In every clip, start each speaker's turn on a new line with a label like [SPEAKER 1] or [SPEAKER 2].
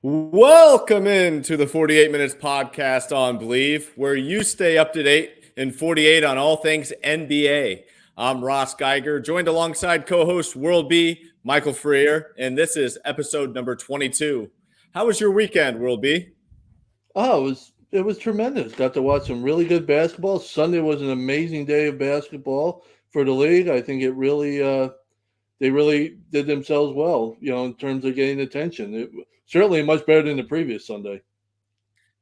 [SPEAKER 1] Welcome into the 48 Minutes podcast on Bleav, where you stay up to date in 48 on all things NBA. I'm Ross Geiger, joined alongside co-host World B, Michael Freer, and this is episode number 22. How was your weekend, World B?
[SPEAKER 2] Oh, it was tremendous. Got to watch some really good basketball. Sunday was an amazing day of basketball for the league. I think they really did themselves well, in terms of getting attention. Certainly much better than the previous Sunday.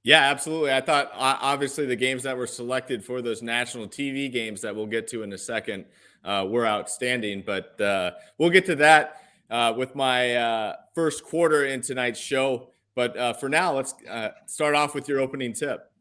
[SPEAKER 1] Yeah, absolutely. I thought obviously the games that were selected for those national TV games that we'll get to in a second were outstanding, but we'll get to that with my first quarter in tonight's show. But for now, let's start off with your opening tip.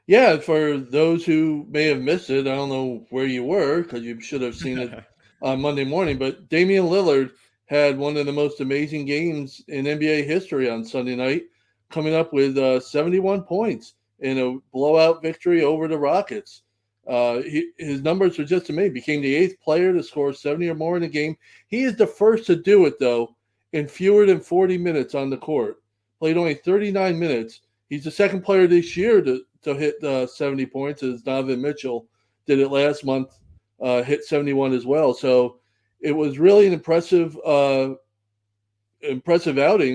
[SPEAKER 2] Yeah, for those who may have missed it, I don't know where you were because you should have seen it on Monday morning, but Damian Lillard had one of the most amazing games in NBA history on Sunday night, coming up with 71 points in a blowout victory over the Rockets. His numbers were just amazing. Became the 8th player to score 70 or more in a game. He is the first to do it, though, in fewer than 40 minutes on the court. Played only 39 minutes. He's the second player this year to hit 70 points, as Donovan Mitchell did it last month, hit 71 as well. So it was really an impressive outing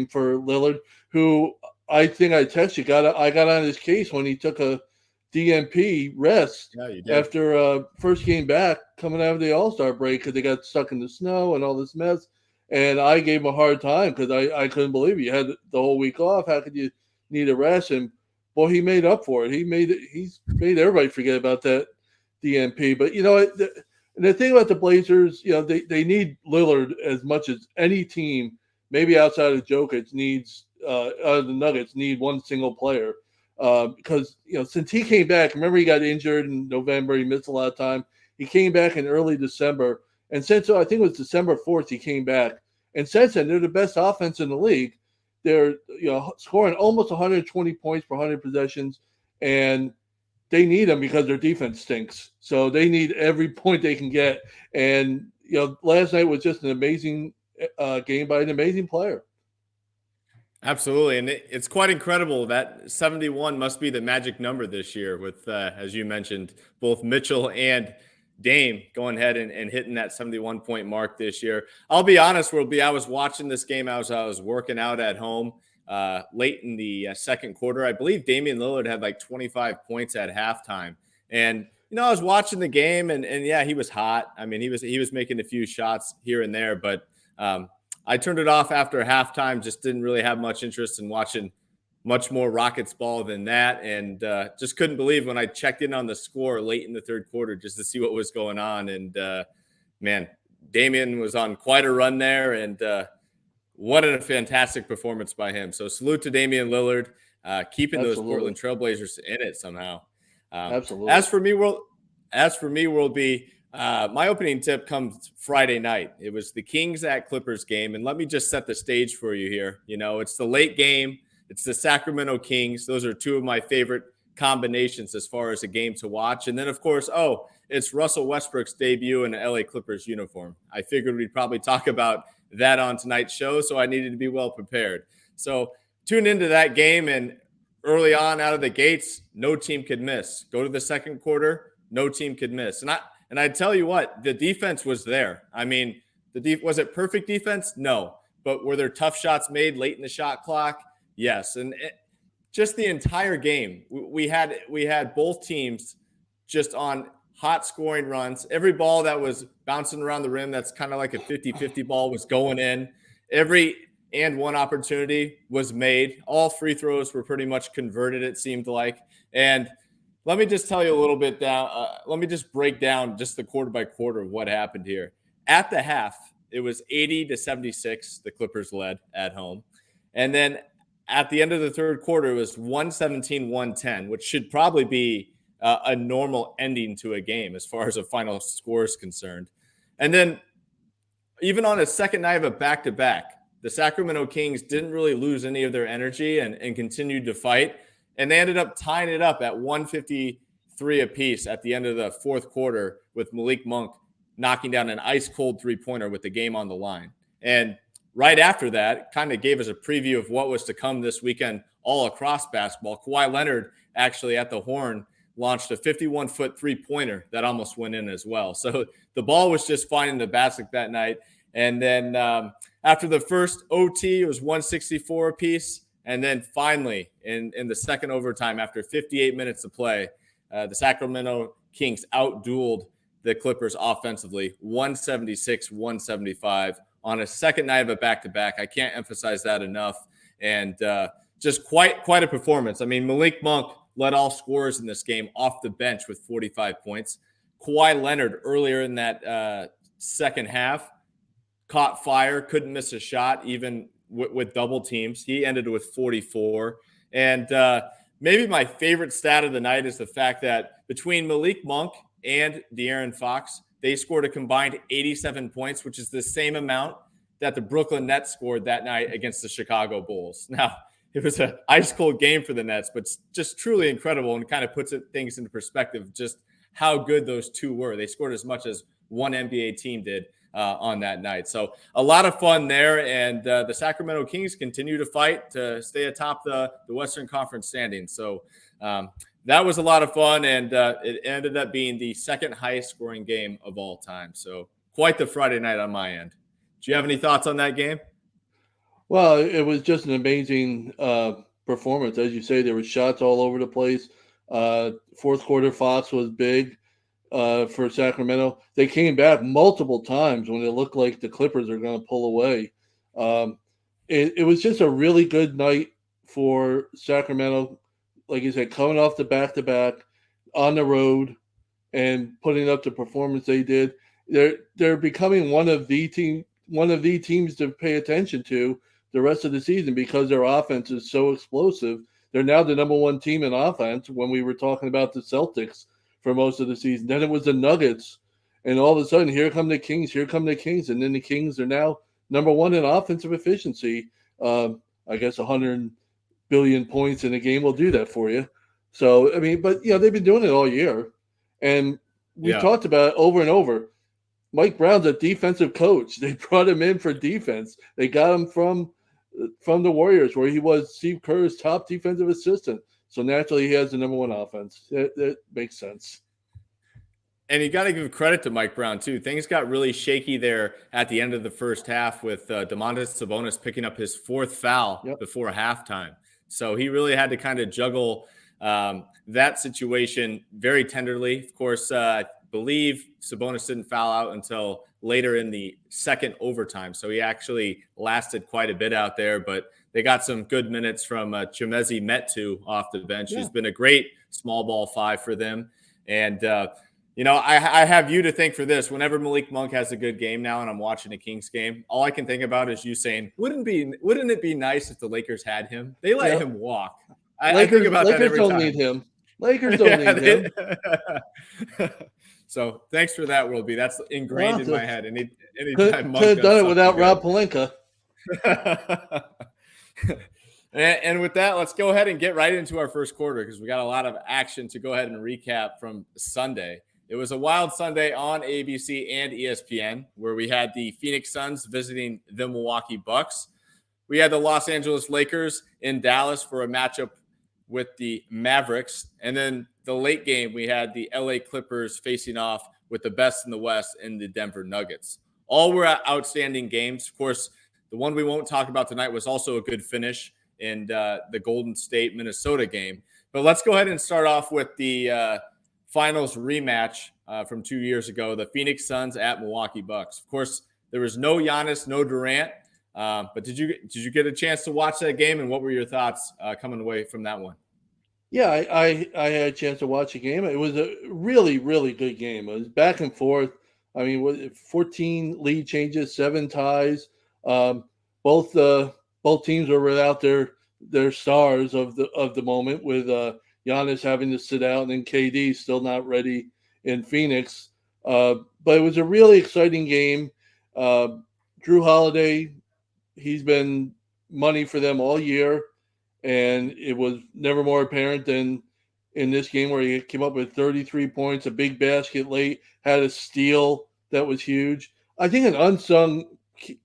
[SPEAKER 2] for Lillard, who I think I texted you. I got on his case when he took a DNP rest after first game back coming out of the All-Star break because they got stuck in the snow and all this mess. And I gave him a hard time because I couldn't believe it. You had the whole week off. How could you need a rest? And boy, he made up for it. He's made everybody forget about that DNP. But the thing about the Blazers, they need Lillard as much as any team, maybe outside of Jokic, needs the Nuggets need one single player. Because since he came back, remember he got injured in November, he missed a lot of time. He came back in early December, and since I think it was December 4th, he came back. And since then, they're the best offense in the league. They're scoring almost 120 points per 100 possessions, and they need them because their defense stinks. So they need every point they can get. And last night was just an amazing game by an amazing player.
[SPEAKER 1] Absolutely. And it's quite incredible that 71 must be the magic number this year with, as you mentioned, both Mitchell and Dame going ahead and hitting that 71-point mark this year. I'll be honest, I was watching this game as I was working out at home late in the second quarter. I believe Damian Lillard had like 25 points at halftime. And, I was watching the game and yeah, he was hot. I mean, he was making a few shots here and there, but I turned it off after halftime, just didn't really have much interest in watching much more Rockets ball than that. And just couldn't believe when I checked in on the score late in the third quarter just to see what was going on. And, man, Damian was on quite a run there. And what a fantastic performance by him. So salute to Damian Lillard, keeping those Portland Trailblazers in it somehow.
[SPEAKER 2] Absolutely.
[SPEAKER 1] As for me, World B, my opening tip comes Friday night. It was the Kings at Clippers game. And let me just set the stage for you here. It's the late game. It's the Sacramento Kings. Those are two of my favorite combinations as far as a game to watch. And then, of course, it's Russell Westbrook's debut in an LA Clippers uniform. I figured we'd probably talk about that on tonight's show, so I needed to be well prepared. So tune into that game, and early on out of the gates, no team could miss. Go to the second quarter, no team could miss. And I tell you what, the defense was there. I mean, was it perfect defense? No. But were there tough shots made late in the shot clock? Yes. And just the entire game, we had both teams just on hot scoring runs. Every ball that was bouncing around the rim, that's kind of like a 50-50 ball, was going in. Every and one opportunity was made. All free throws were pretty much converted, it seemed like. And let me just tell you a little bit down. Let me just break down just the quarter by quarter of what happened here. At the half, it was 80-76. The Clippers led at home. And then at the end of the third quarter, it was 117-110, which should probably be a normal ending to a game as far as a final score is concerned. And then even on a second night of a back-to-back, the Sacramento Kings didn't really lose any of their energy and continued to fight. And they ended up tying it up at 153 apiece at the end of the fourth quarter with Malik Monk knocking down an ice-cold three-pointer with the game on the line. And right after that, kind of gave us a preview of what was to come this weekend all across basketball. Kawhi Leonard actually at the Horn launched a 51-foot three-pointer that almost went in as well. So the ball was just finding the basket that night. And then after the first OT, it was 164 apiece. And then finally, in the second overtime, after 58 minutes of play, the Sacramento Kings outdueled the Clippers offensively, 176-175 on a second night of a back-to-back. I can't emphasize that enough. And just quite a performance. I mean, Malik Monk led all scorers in this game off the bench with 45 points. Kawhi Leonard earlier in that second half caught fire, couldn't miss a shot, even with double teams. He ended with 44. And maybe my favorite stat of the night is the fact that between Malik Monk and De'Aaron Fox, they scored a combined 87 points, which is the same amount that the Brooklyn Nets scored that night against the Chicago Bulls. Now, it was an ice-cold game for the Nets, but just truly incredible and kind of puts things into perspective just how good those two were. They scored as much as one NBA team did on that night. So a lot of fun there, and the Sacramento Kings continue to fight to stay atop the Western Conference standings. So that was a lot of fun, and it ended up being the second highest scoring game of all time. So quite the Friday night on my end. Do you have any thoughts on that game?
[SPEAKER 2] Well, it was just an amazing performance. As you say, there were shots all over the place. Fourth quarter, Fox was big for Sacramento. They came back multiple times when it looked like the Clippers are going to pull away. It was just a really good night for Sacramento. Like you said, coming off the back-to-back on the road and putting up the performance they did. They're becoming one of the teams to pay attention to the rest of the season because their offense is so explosive. They're now the number one team in offense when we were talking about the Celtics for most of the season. Then it was the Nuggets. And all of a sudden, here come the Kings. And then the Kings are now number one in offensive efficiency. I guess 100 billion points in a game will do that for you. So, I mean, but, they've been doing it all year. And we talked about it over and over. Mike Brown's a defensive coach. They brought him in for defense. They got him from the Warriors, where he was Steve Kerr's top defensive assistant. So naturally, he has the number one offense. That makes sense.
[SPEAKER 1] And you got to give credit to Mike Brown, too. Things got really shaky there at the end of the first half with Domantas Sabonis picking up his fourth foul before halftime. So he really had to kind of juggle that situation very tenderly. Of course, I believe Sabonis didn't foul out until later in the second overtime. So he actually lasted quite a bit out there, but they got some good minutes from Chimezie Metu off the bench, who's been a great small ball five for them. And, I have you to thank for this. Whenever Malik Monk has a good game now and I'm watching a Kings game, all I can think about is you saying, wouldn't it be nice if the Lakers had him? They let him walk. I think about that every time.
[SPEAKER 2] Lakers don't need him.
[SPEAKER 1] So thanks for that, World B. That's ingrained in my head. Anytime
[SPEAKER 2] could have done it without Rob Pelinka.
[SPEAKER 1] And with that, let's go ahead and get right into our first quarter because we got a lot of action to go ahead and recap from Sunday. It was a wild Sunday on ABC and ESPN where we had the Phoenix Suns visiting the Milwaukee Bucks. We had the Los Angeles Lakers in Dallas for a matchup with the Mavericks. And then the late game, we had the LA Clippers facing off with the best in the West in the Denver Nuggets. All were outstanding games. Of course, the one we won't talk about tonight was also a good finish in the Golden State Minnesota game. But let's go ahead and start off with the finals rematch from 2 years ago, the Phoenix Suns at Milwaukee Bucks. Of course, there was no Giannis, no Durant. But did you get a chance to watch that game, and what were your thoughts coming away from that one?
[SPEAKER 2] Yeah, I had a chance to watch the game. It was a really, really good game. It was back and forth. I mean, 14 lead changes, 7 ties. Both teams were without their stars of the moment, with Giannis having to sit out and then KD still not ready in Phoenix. But it was a really exciting game. Drew Holiday, he's been money for them all year, and it was never more apparent than in this game where he came up with 33 points, a big basket late, had a steal that was huge. I think an unsung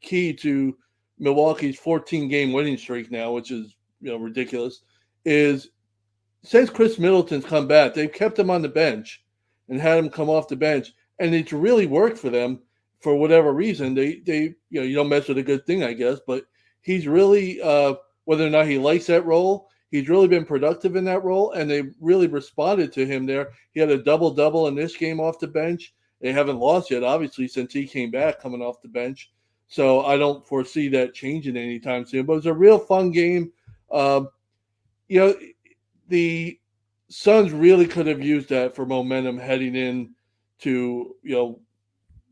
[SPEAKER 2] key to Milwaukee's 14-game winning streak now, which is ridiculous, is since Chris Middleton's come back, they've kept him on the bench and had him come off the bench, and it's really worked for them for whatever reason. They you don't mess with a good thing, I guess, but he's really whether or not he likes that role, he's really been productive in that role, and they really responded to him there. He had a double-double in this game off the bench. They haven't lost yet, obviously, since he came back coming off the bench. So I don't foresee that changing anytime soon. But it was a real fun game. The Suns really could have used that for momentum heading in to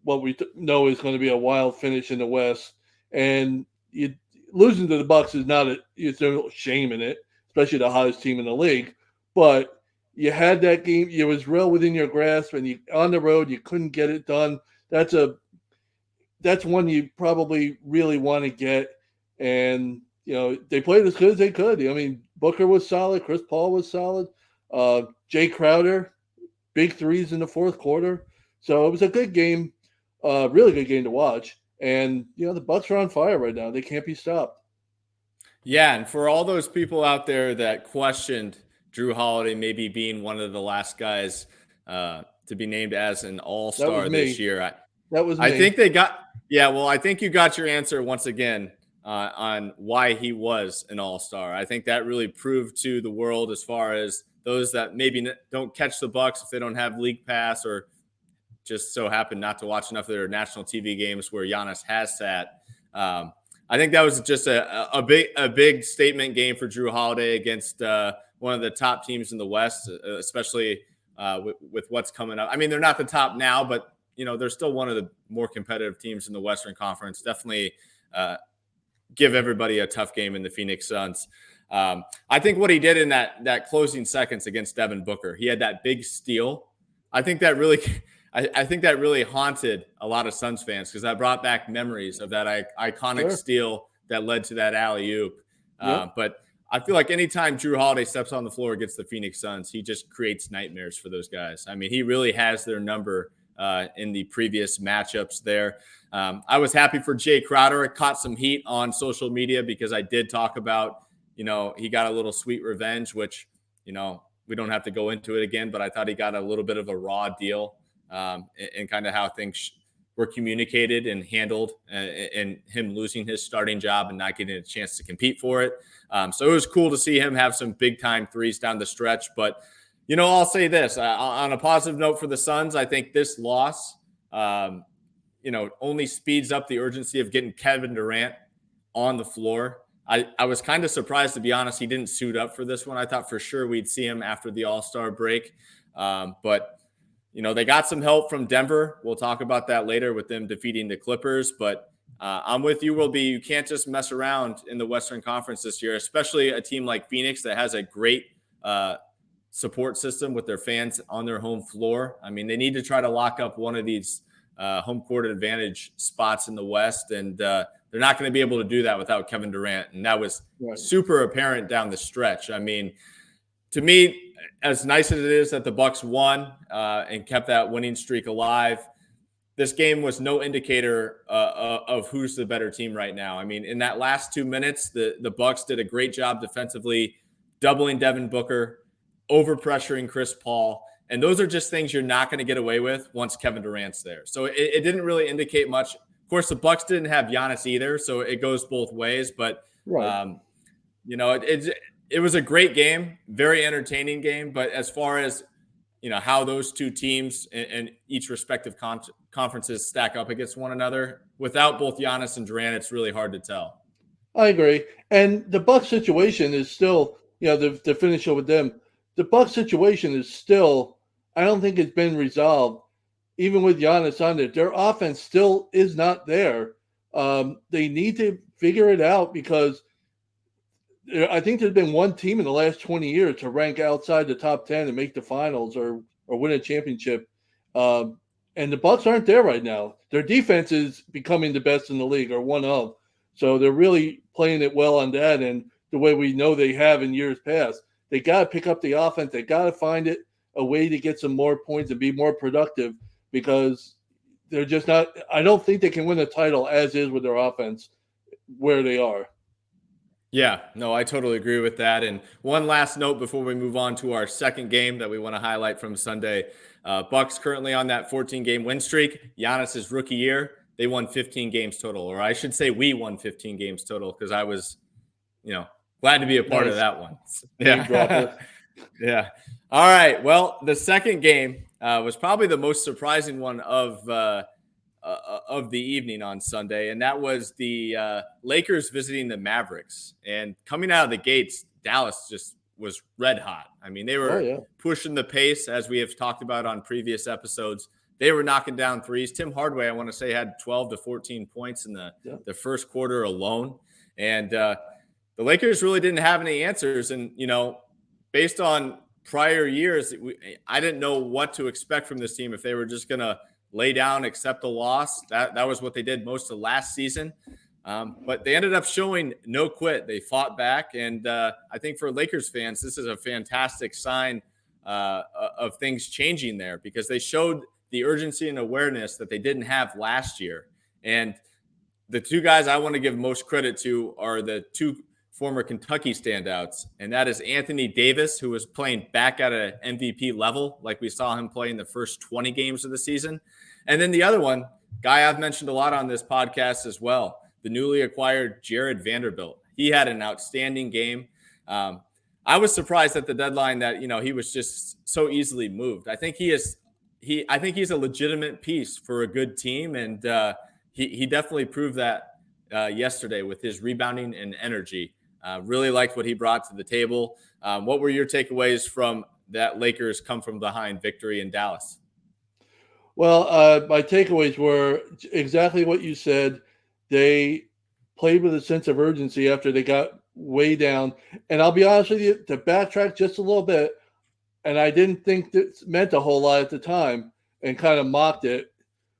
[SPEAKER 2] what we know is going to be a wild finish in the West. And losing to the Bucks is there's no shame in it, especially the hottest team in the league. But you had that game; it was real within your grasp, and on the road you couldn't get it done. That's one you probably really want to get. And they played as good as they could. I mean, Booker was solid, Chris Paul was solid, Jay Crowder, big threes in the fourth quarter. So it was a good game, really good game to watch. And the Bucks are on fire right now; they can't be stopped.
[SPEAKER 1] Yeah, and for all those people out there that questioned Jrue Holiday maybe being one of the last guys to be named as an all-star this year,
[SPEAKER 2] that was me.
[SPEAKER 1] I think they got. Yeah, well, I think you got your answer once again on why he was an all-star. I think that really proved to the world, as far as those that maybe don't catch the Bucks if they don't have League Pass or just so happen not to watch enough of their national TV games where Giannis has sat. I think that was just a big statement game for Jrue Holiday against one of the top teams in the West, especially with what's coming up. I mean, they're not the top now, but they're still one of the more competitive teams in the Western Conference. Definitely give everybody a tough game in the Phoenix Suns. I think what he did in that closing seconds against Devin Booker, he had that big steal. I think that really haunted a lot of Suns fans, because that brought back memories of that iconic steal that led to that alley-oop. But I feel like anytime Jrue Holiday steps on the floor against the Phoenix Suns, he just creates nightmares for those guys. I mean, he really has their number in the previous matchups there. I was happy for Jay Crowder. It caught some heat on social media because I did talk about, he got a little sweet revenge, which, we don't have to go into it again, but I thought he got a little bit of a raw deal and kind of how things were communicated and handled, and him losing his starting job and not getting a chance to compete for it. So it was cool to see him have some big time threes down the stretch. But, I'll say this on a positive note for the Suns. I think this loss, only speeds up the urgency of getting Kevin Durant on the floor. I was kind of surprised, to be honest, he didn't suit up for this one. I thought for sure we'd see him after the All-Star break. But they got some help from Denver. We'll talk about that later with them defeating the Clippers. But I'm with you, Will B. You can't just mess around in the Western Conference this year, especially a team like Phoenix that has a great support system with their fans on their home floor. I mean, they need to try to lock up one of these home court advantage spots in the West, and they're not going to be able to do that without Kevin Durant. And that was super apparent down the stretch. I mean, to me, as nice as it is that the Bucks won and kept that winning streak alive, this game was no indicator of who's the better team right now. I mean, in that last 2 minutes, the Bucks did a great job defensively, doubling Devin Booker, over-pressuring Chris Paul. And those are just things you're not going to get away with once Kevin Durant's there. So it didn't really indicate much. Of course, the Bucks didn't have Giannis either, so it goes both ways. But, it was a great game, very entertaining game. But as far as, how those two teams and each respective conferences stack up against one another, without both Giannis and Durant, it's really hard to tell.
[SPEAKER 2] I agree. And the Bucks situation is still, to finish up with them, the Bucks situation is still, I don't think it's been resolved. Even with Giannis on there, their offense still is not there. They need to figure it out, because I think there's been one team in the last 20 years to rank outside the top 10 and make the finals or win a championship. And the Bucks aren't there right now. Their defense is becoming the best in the league, or one of. So they're really playing it well on that, and the way we know they have in years past. They got to pick up the offense. They got to find a way to get some more points and be more productive, because they're just not – I don't think they can win the title as is with their offense where they are.
[SPEAKER 1] Yeah, no, I totally agree with that. And one last note before we move on to our second game that we want to highlight from Sunday. Bucks currently on that 14-game win streak. Giannis's rookie year, they won 15 games total. Or I should say we won 15 games total because I was, glad to be a part of that one.
[SPEAKER 2] Yeah.
[SPEAKER 1] Yeah. All right. Well, the second game was probably the most surprising one of the evening on Sunday, and that was the Lakers visiting the Mavericks. And coming out of the gates, Dallas just was red hot. I mean, they were pushing the pace, as we have talked about on previous episodes. They were knocking down threes. Tim Hardaway, I want to say, had 12 to 14 points in the first quarter alone. And the Lakers really didn't have any answers. And, based on prior years, I didn't know what to expect from this team if they were just going to lay down, accept a loss. That was what they did most of last season. But they ended up showing no quit. They fought back. And I think for Lakers fans, this is a fantastic sign of things changing there because they showed the urgency and awareness that they didn't have last year. And the two guys I want to give most credit to are the two former Kentucky standouts, and that is Anthony Davis, who was playing back at an MVP level like we saw him play in the first 20 games of the season. And then the other one, guy I've mentioned a lot on this podcast as well, the newly acquired Jared Vanderbilt. He had an outstanding game. I was surprised at the deadline that, he was just so easily moved. I think he's a legitimate piece for a good team, and he definitely proved that yesterday with his rebounding and energy. Really liked what he brought to the table. What were your takeaways from that Lakers come from behind victory in Dallas?
[SPEAKER 2] Well, my takeaways were exactly what you said. They played with a sense of urgency after they got way down. And I'll be honest with you, to backtrack just a little bit, and I didn't think this meant a whole lot at the time and kind of mocked it.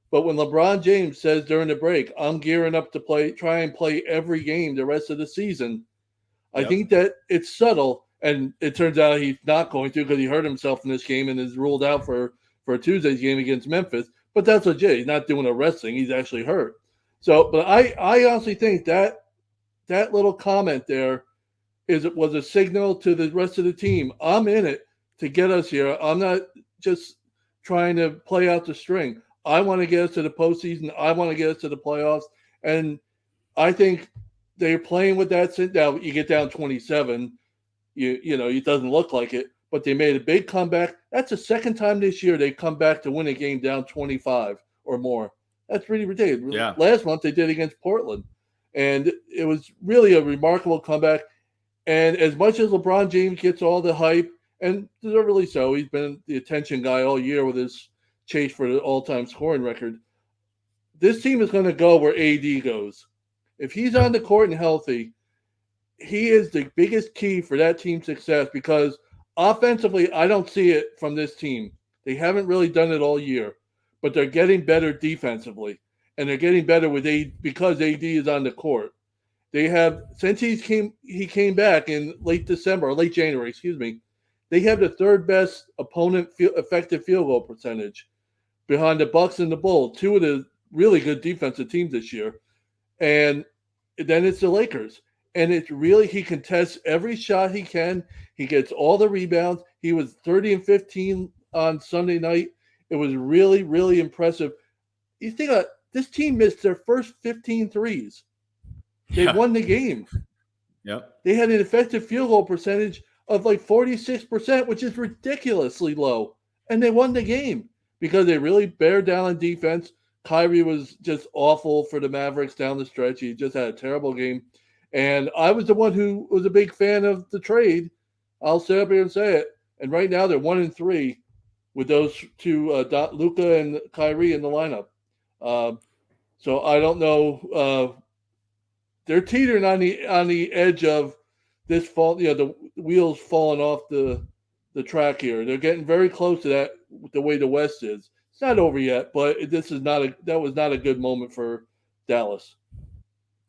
[SPEAKER 2] But when LeBron James says during the break, I'm gearing up to try and play every game the rest of the season, I think that it's subtle. And it turns out he's not going to because he hurt himself in this game and is ruled out for Tuesday's game against Memphis. But that's legit. He's not doing a wrestling. He's actually hurt. So, but I honestly think that little comment there was a signal to the rest of the team. I'm in it to get us here. I'm not just trying to play out the string. I want to get us to the postseason. I want to get us to the playoffs. And I think they're playing with that. Now, you get down 27, it doesn't look like it, but they made a big comeback. That's the second time this year they've come back to win a game down 25 or more. That's pretty ridiculous.
[SPEAKER 1] Yeah.
[SPEAKER 2] Last month they did against Portland. And it was really a remarkable comeback. And as much as LeBron James gets all the hype, and deservedly so, he's been the attention guy all year with his chase for the all-time scoring record. This team is going to go where AD goes. If he's on the court and healthy, he is the biggest key for that team's success because offensively, I don't see it from this team. They haven't really done it all year, but they're getting better defensively, and they're getting better with AD because AD is on the court. They have, since he came back in late January, they have the third best opponent effective field goal percentage behind the Bucks and the Bulls, two of the really good defensive teams this year. And then it's the Lakers. And it's really, he contests every shot he can. He gets all the rebounds. He was 30 and 15 on Sunday night. It was really, really impressive. You think this team missed their first 15 threes. They won the game.
[SPEAKER 1] Yep.
[SPEAKER 2] They had an effective field goal percentage of like 46%, which is ridiculously low. And they won the game because they really bared down on defense. Kyrie was just awful for the Mavericks down the stretch. He just had a terrible game. And I was the one who was a big fan of the trade. I'll sit up here and say it. And right now they're 1-3 with those two, Luka and Kyrie in the lineup. So I don't know. They're teetering on the edge of this fall. The wheels falling off the track here. They're getting very close to that. The way the West is, it's not over yet. But that was not a good moment for Dallas.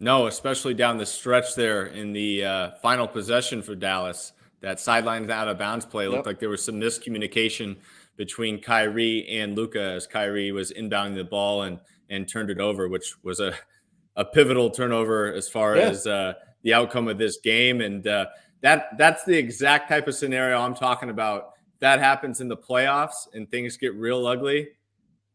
[SPEAKER 1] No, especially down the stretch there in the final possession for Dallas. That sideline out of bounds play looked like there was some miscommunication between Kyrie and Luka as Kyrie was inbounding the ball and turned it over, which was a a pivotal turnover as far as the outcome of this game. And that's the exact type of scenario I'm talking about. That happens in the playoffs and things get real ugly.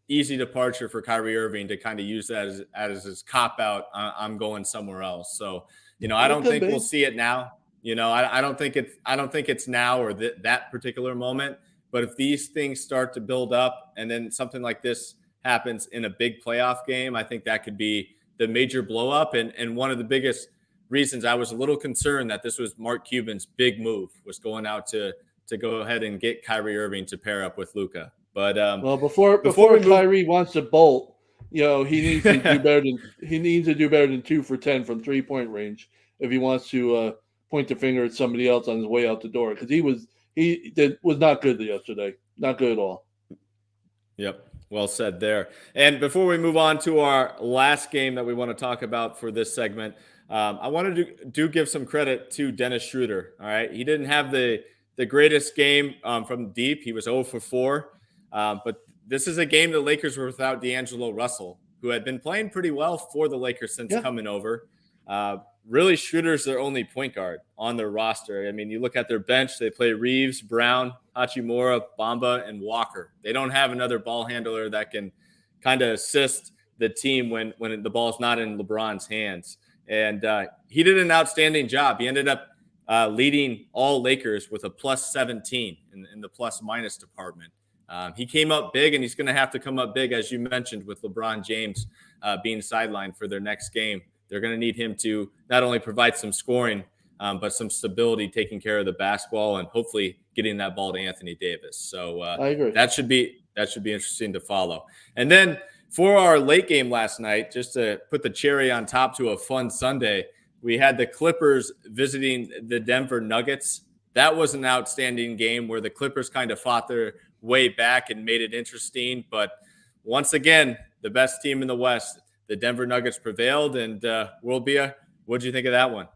[SPEAKER 1] Easy departure for Kyrie Irving to kind of use that as his cop out. I'm going somewhere else. So, I don't think we'll see it now. I don't think it's now or that particular moment. But if these things start to build up and then something like this happens in a big playoff game, I think that could be the major blow up. And one of the biggest reasons I was a little concerned that this was Mark Cuban's big move was going out to go ahead and get Kyrie Irving to pair up with Luka. But
[SPEAKER 2] before Kyrie wants to bolt, he needs to do better than 2 for 10 from 3-point range if he wants to point the finger at somebody else on his way out the door, because he was not good yesterday, not good at all.
[SPEAKER 1] Yep, well said there. And before we move on to our last game that we want to talk about for this segment, I wanted to give some credit to Dennis Schroeder. All right, he didn't have the greatest game from deep. He was 0 for 4. But this is a game the Lakers were without D'Angelo Russell, who had been playing pretty well for the Lakers since coming over. Really, Schroeder's their only point guard on their roster. I mean, you look at their bench, they play Reeves, Brown, Hachimura, Bamba, and Walker. They don't have another ball handler that can kind of assist the team when the ball's not in LeBron's hands. And he did an outstanding job. He ended up leading all Lakers with a plus 17 in the plus-minus department. He came up big, and he's going to have to come up big, as you mentioned, with LeBron James being sidelined for their next game. They're going to need him to not only provide some scoring, but some stability, taking care of the basketball, and hopefully getting that ball to Anthony Davis. So
[SPEAKER 2] I agree.
[SPEAKER 1] That should be interesting to follow. And then for our late game last night, just to put the cherry on top to a fun Sunday, we had the Clippers visiting the Denver Nuggets. That was an outstanding game where the Clippers kind of fought their way back and made it interesting. But once again, the best team in the West, the Denver Nuggets, prevailed. And World B, what did you think of that one?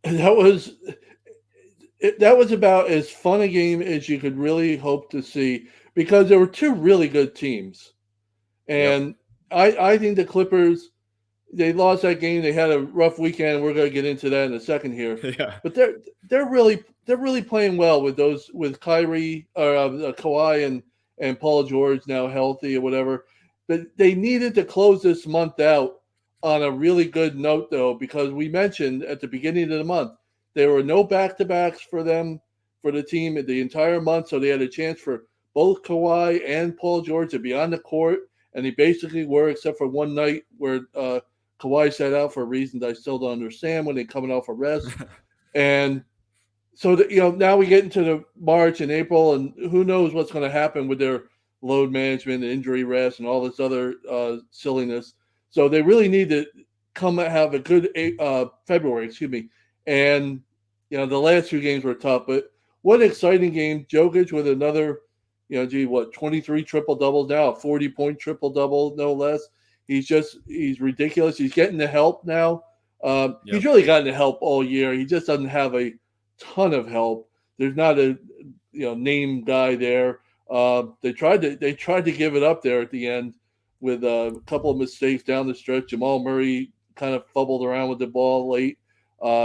[SPEAKER 2] That was about as fun a game as you could really hope to see, because there were two really good teams. And I think the Clippers, they lost that game. They had a rough weekend. We're going to get into that in a second here. But they're really playing well with Kyrie or Kawhi and Paul George now healthy or whatever. But they needed to close this month out on a really good note, though, because we mentioned at the beginning of the month there were no back-to-backs for them, for the team, the entire month. So they had a chance for both Kawhi and Paul George to be on the court, and they basically were, except for one night where Kawhi sat out for reasons I still don't understand when they're coming off a rest. And so, now we get into the March and April, and who knows what's going to happen with their load management and injury rest and all this other silliness. So they really need to have a good February, And, the last two games were tough, but what an exciting game. Jokic with another, 23 triple-doubles now, a 40-point triple-double, no less. He's ridiculous. He's getting the help now. He's really gotten the help all year. He just doesn't have a ton of help. There's not a name guy there. They tried to give it up there at the end with a couple of mistakes down the stretch. Jamal Murray kind of fumbled around with the ball late.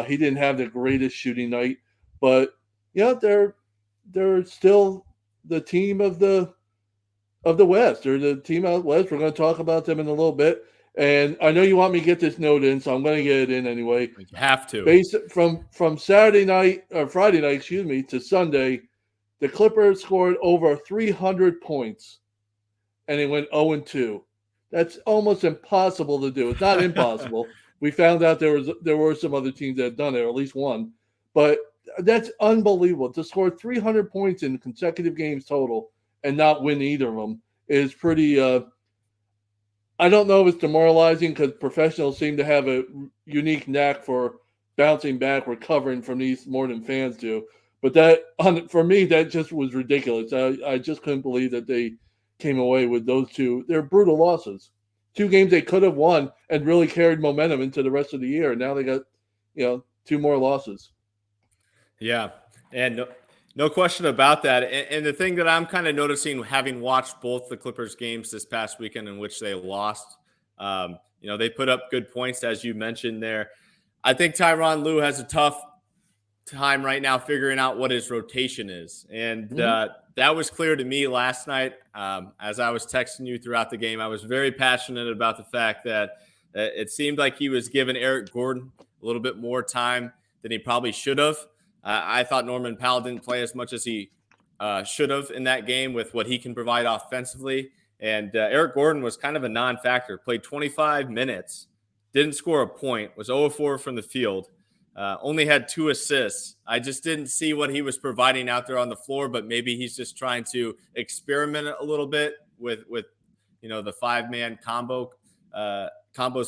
[SPEAKER 2] He didn't have the greatest shooting night, but they're still the team of the West. They're the team out West. We're going to talk about them in a little bit. And I know you want me to get this note in, so I'm going to get it in anyway.
[SPEAKER 1] You have to.
[SPEAKER 2] From Saturday night or Friday night, to Sunday, the Clippers scored over 300 points, and they went 0-2. That's almost impossible to do. It's not impossible. We found out there were some other teams that had done it, or at least one. But that's unbelievable. To score 300 points in consecutive games total and not win either of them is pretty I don't know if it's demoralizing, because professionals seem to have a unique knack for bouncing back, recovering from these more than fans do. But for me, that just was ridiculous. I just couldn't believe that they came away with those two. They're brutal losses. Two games they could have won and really carried momentum into the rest of the year. And now they got, two more losses.
[SPEAKER 1] Yeah. And no question about that. And the thing that I'm kind of noticing, having watched both the Clippers games this past weekend in which they lost, They put up good points, as you mentioned there. I think Tyronn Lue has a tough time right now figuring out what his rotation is. And that was clear to me last night. As I was texting you throughout the game, I was very passionate about the fact that it seemed like he was giving Eric Gordon a little bit more time than he probably should have. I thought Norman Powell didn't play as much as he should have in that game with what he can provide offensively. And Eric Gordon was kind of a non-factor, played 25 minutes, didn't score a point, was 0-4 from the field, only had 2 assists. I just didn't see what he was providing out there on the floor, but maybe he's just trying to experiment a little bit with the 5-man combos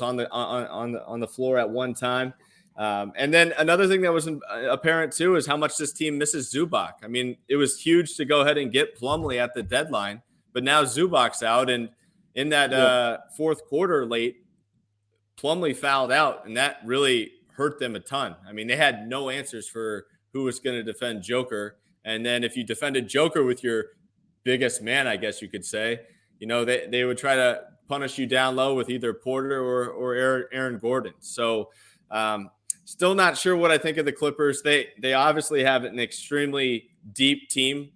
[SPEAKER 1] on the floor at one time. And then another thing that was apparent too is how much this team misses Zubac. I mean, it was huge to go ahead and get Plumlee at the deadline, but now Zubac's out, and in that fourth quarter late, Plumlee fouled out, and that really hurt them a ton. I mean, they had no answers for who was going to defend Joker, and then if you defended Joker with your biggest man, I guess you could say, they would try to punish you down low with either Porter or Aaron Gordon. So still not sure what I think of the Clippers. They obviously have an extremely deep team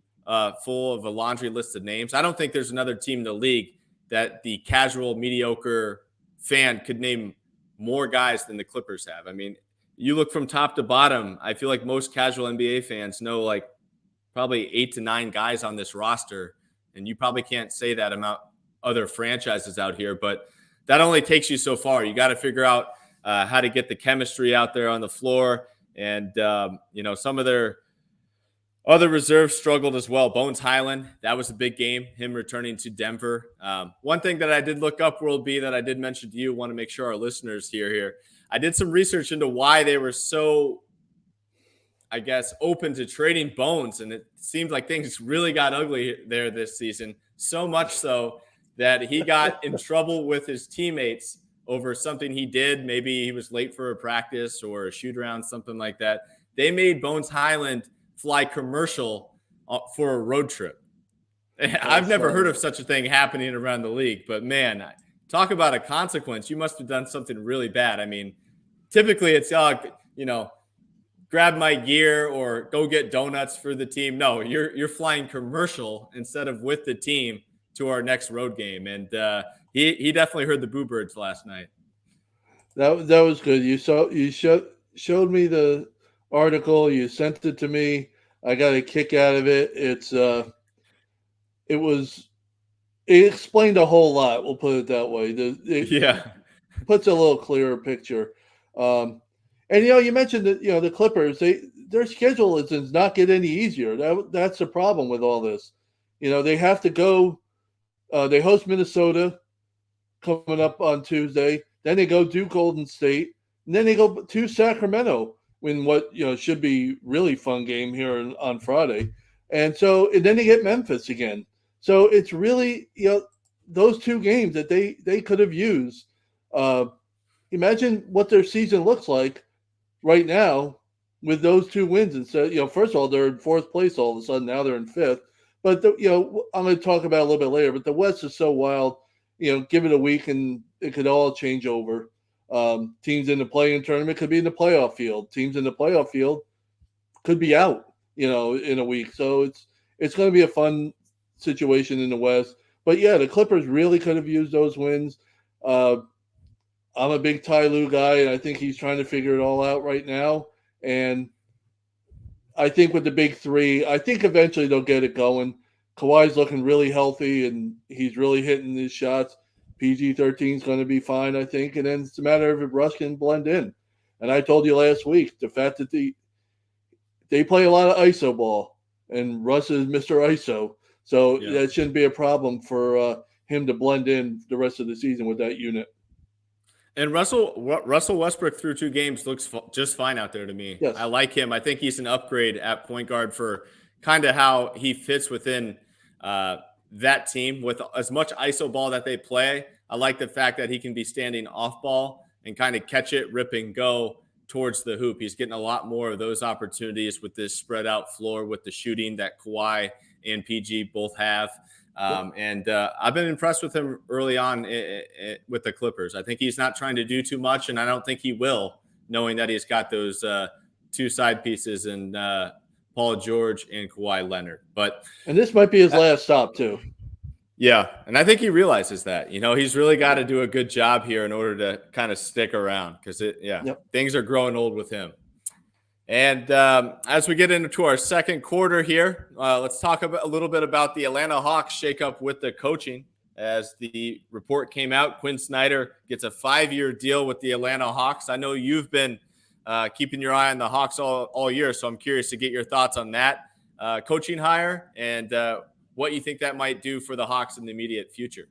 [SPEAKER 1] full of a laundry list of names. I don't think there's another team in the league that the casual, mediocre fan could name more guys than the Clippers have. I mean, you look from top to bottom, I feel like most casual NBA fans know like probably 8 to 9 guys on this roster, and you probably can't say that about other franchises out here, but that only takes you so far. You got to figure out how to get the chemistry out there on the floor. And, some of their other reserves struggled as well. Bones Highland, that was a big game, him returning to Denver. One thing that I did look up, World B, that I did mention to you, want to make sure our listeners hear here. I did some research into why they were so, I guess, open to trading Bones. And it seemed like things really got ugly there this season. So much so that he got in trouble with his teammates over something he did. Maybe he was late for a practice or a shoot around, something like that. They made Bones Highland fly commercial for a road trip. I've never heard of such a thing happening around the league, but man, talk about a consequence. You must have done something really bad. I mean, typically it's, grab my gear or go get donuts for the team. No, you're flying commercial instead of with the team to our next road game. And he definitely heard the Boo Birds last night. That
[SPEAKER 2] was good. You showed me the article. You sent it to me. I got a kick out of it. It explained a whole lot. We'll put it that way. It puts a little clearer picture. And you mentioned that the Clippers, their schedule does not get any easier. That's the problem with all this. They have to go. They host Minnesota coming up on Tuesday. Then they go do Golden State, and then they go to Sacramento in what should be really fun game here on Friday. And then they get Memphis again. So it's really those 2 games that they could have used. Imagine what their season looks like right now with those 2 wins. Instead, first of all, they're in 4th place all of a sudden. Now they're in 5th. But I'm going to talk about it a little bit later. But the West is so wild. Give it a week and it could all change over. Teams in the play-in tournament could be in the playoff field. Teams in the playoff field could be out, in a week. So it's going to be a fun situation in the West. But yeah, the Clippers really could have used those wins. I'm a big Ty Lue guy, and I think he's trying to figure it all out right now. And I think with the big 3, I think eventually they'll get it going. Kawhi's looking really healthy, and he's really hitting his shots. PG-13 is going to be fine, I think. And then it's a matter of if Russ can blend in. And I told you last week, the fact that they play a lot of ISO ball, and Russ is Mr. ISO. So that shouldn't be a problem for him to blend in the rest of the season with that unit.
[SPEAKER 1] And Russell Westbrook through 2 games looks just fine out there to me.
[SPEAKER 2] Yes.
[SPEAKER 1] I like him. I think he's an upgrade at point guard for kind of how he fits within that team with as much ISO ball that they play. I like the fact that he can be standing off ball and kind of catch it, rip and go towards the hoop. He's getting a lot more of those opportunities with this spread out floor with the shooting that Kawhi and PG both have. And I've been impressed with him early on with the Clippers. I think he's not trying to do too much, and I don't think he will, knowing that he's got those two side pieces and Paul George and Kawhi Leonard.
[SPEAKER 2] And this might be his last stop too.
[SPEAKER 1] Yeah, and I think he realizes that. He's really got to do a good job here in order to kind of stick around because things are growing old with him. And as we get into our second quarter here, let's talk a little bit about the Atlanta Hawks shakeup with the coaching. As the report came out, Quin Snyder gets a 5-year deal with the Atlanta Hawks. I know you've been keeping your eye on the Hawks all year, so I'm curious to get your thoughts on that coaching hire and what you think that might do for the Hawks in the immediate future.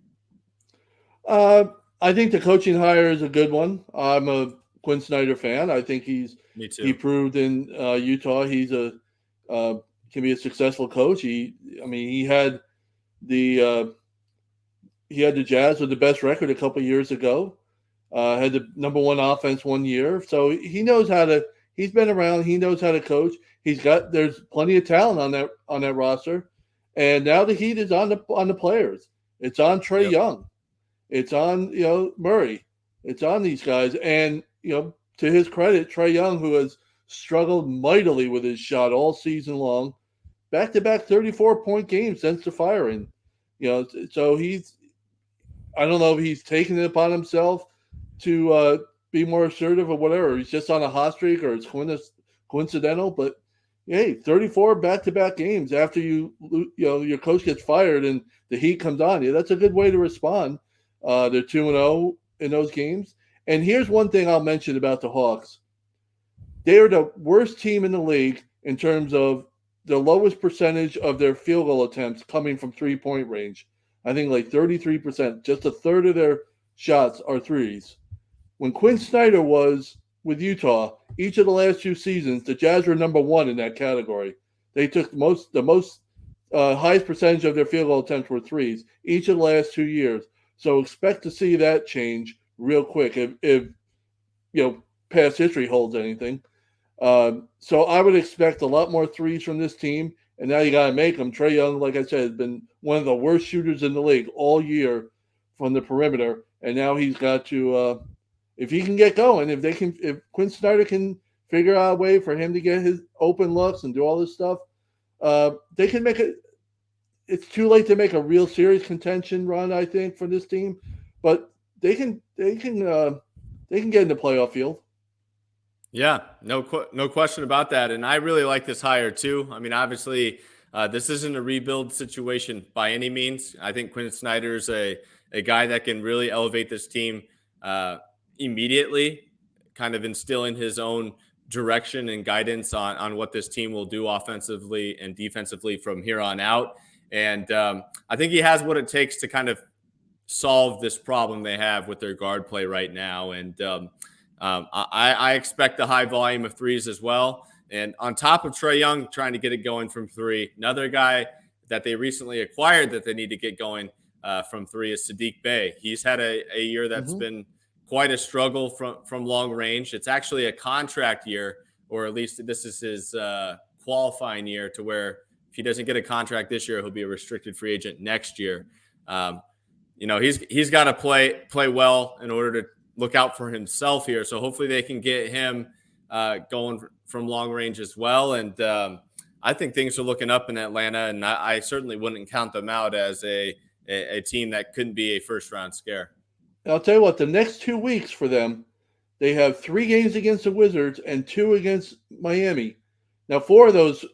[SPEAKER 2] I think the coaching hire is a good one. I'm a Quin Snyder fan. I think he proved in Utah he's can be a successful coach. He had the Jazz with the best record a couple of years ago. Had the number one offense one year, so he knows how to. He's been around. He knows how to coach. There's plenty of talent on that roster. And now the heat is on the players. It's on Trae Young. It's on Murray. It's on these guys. And to his credit, Trae Young, who has struggled mightily with his shot all season long, back-to-back 34-point games since the firing. So I don't know if he's taking it upon himself to be more assertive or whatever. He's just on a hot streak or it's coincidental, but. Hey, 34 back-to-back games after your coach gets fired and the heat comes on you. That's a good way to respond. They're 2-0 in those games. And here's one thing I'll mention about the Hawks. They are the worst team in the league in terms of the lowest percentage of their field goal attempts coming from three-point range. I think like 33%. Just a third of their shots are threes. When Quin Snyder was with Utah, each of the last 2 seasons, the Jazz were number 1 in that category. They took the most highest percentage of their field goal attempts were threes each of the last 2 years. So expect to see that change real quick if past history holds anything. So I would expect a lot more threes from this team, and now you got to make them. Trae Young, like I said, has been one of the worst shooters in the league all year from the perimeter, and now he's got to. If he can get going, if Quin Snyder can figure out a way for him to get his open looks and do all this stuff, they can make it. It's too late to make a real serious contention run, I think, for this team, but they can get in the playoff field.
[SPEAKER 1] Yeah, no question about that. And I really like this hire too. I mean, obviously, this isn't a rebuild situation by any means. I think Quin Snyder's a guy that can really elevate this team immediately, kind of instilling his own direction and guidance on what this team will do offensively and defensively from here on out. And I think he has what it takes to kind of solve this problem they have with their guard play right now. And I expect a high volume of threes as well. And on top of Trae Young trying to get it going from three, another guy that they recently acquired that they need to get going from three is Saddiq Bey. He's had a year that's been quite a struggle from long range. It's actually a contract year, or at least this is his qualifying year, to where if he doesn't get a contract this year, he'll be a restricted free agent next year. He's got to play well in order to look out for himself here. So hopefully they can get him going from long range as well. And I think things are looking up in Atlanta, and I certainly wouldn't count them out as a team that couldn't be a first-round scare.
[SPEAKER 2] I'll tell you what, the next 2 weeks for them, they have 3 games against the Wizards and 2 against Miami. Now, 4 of those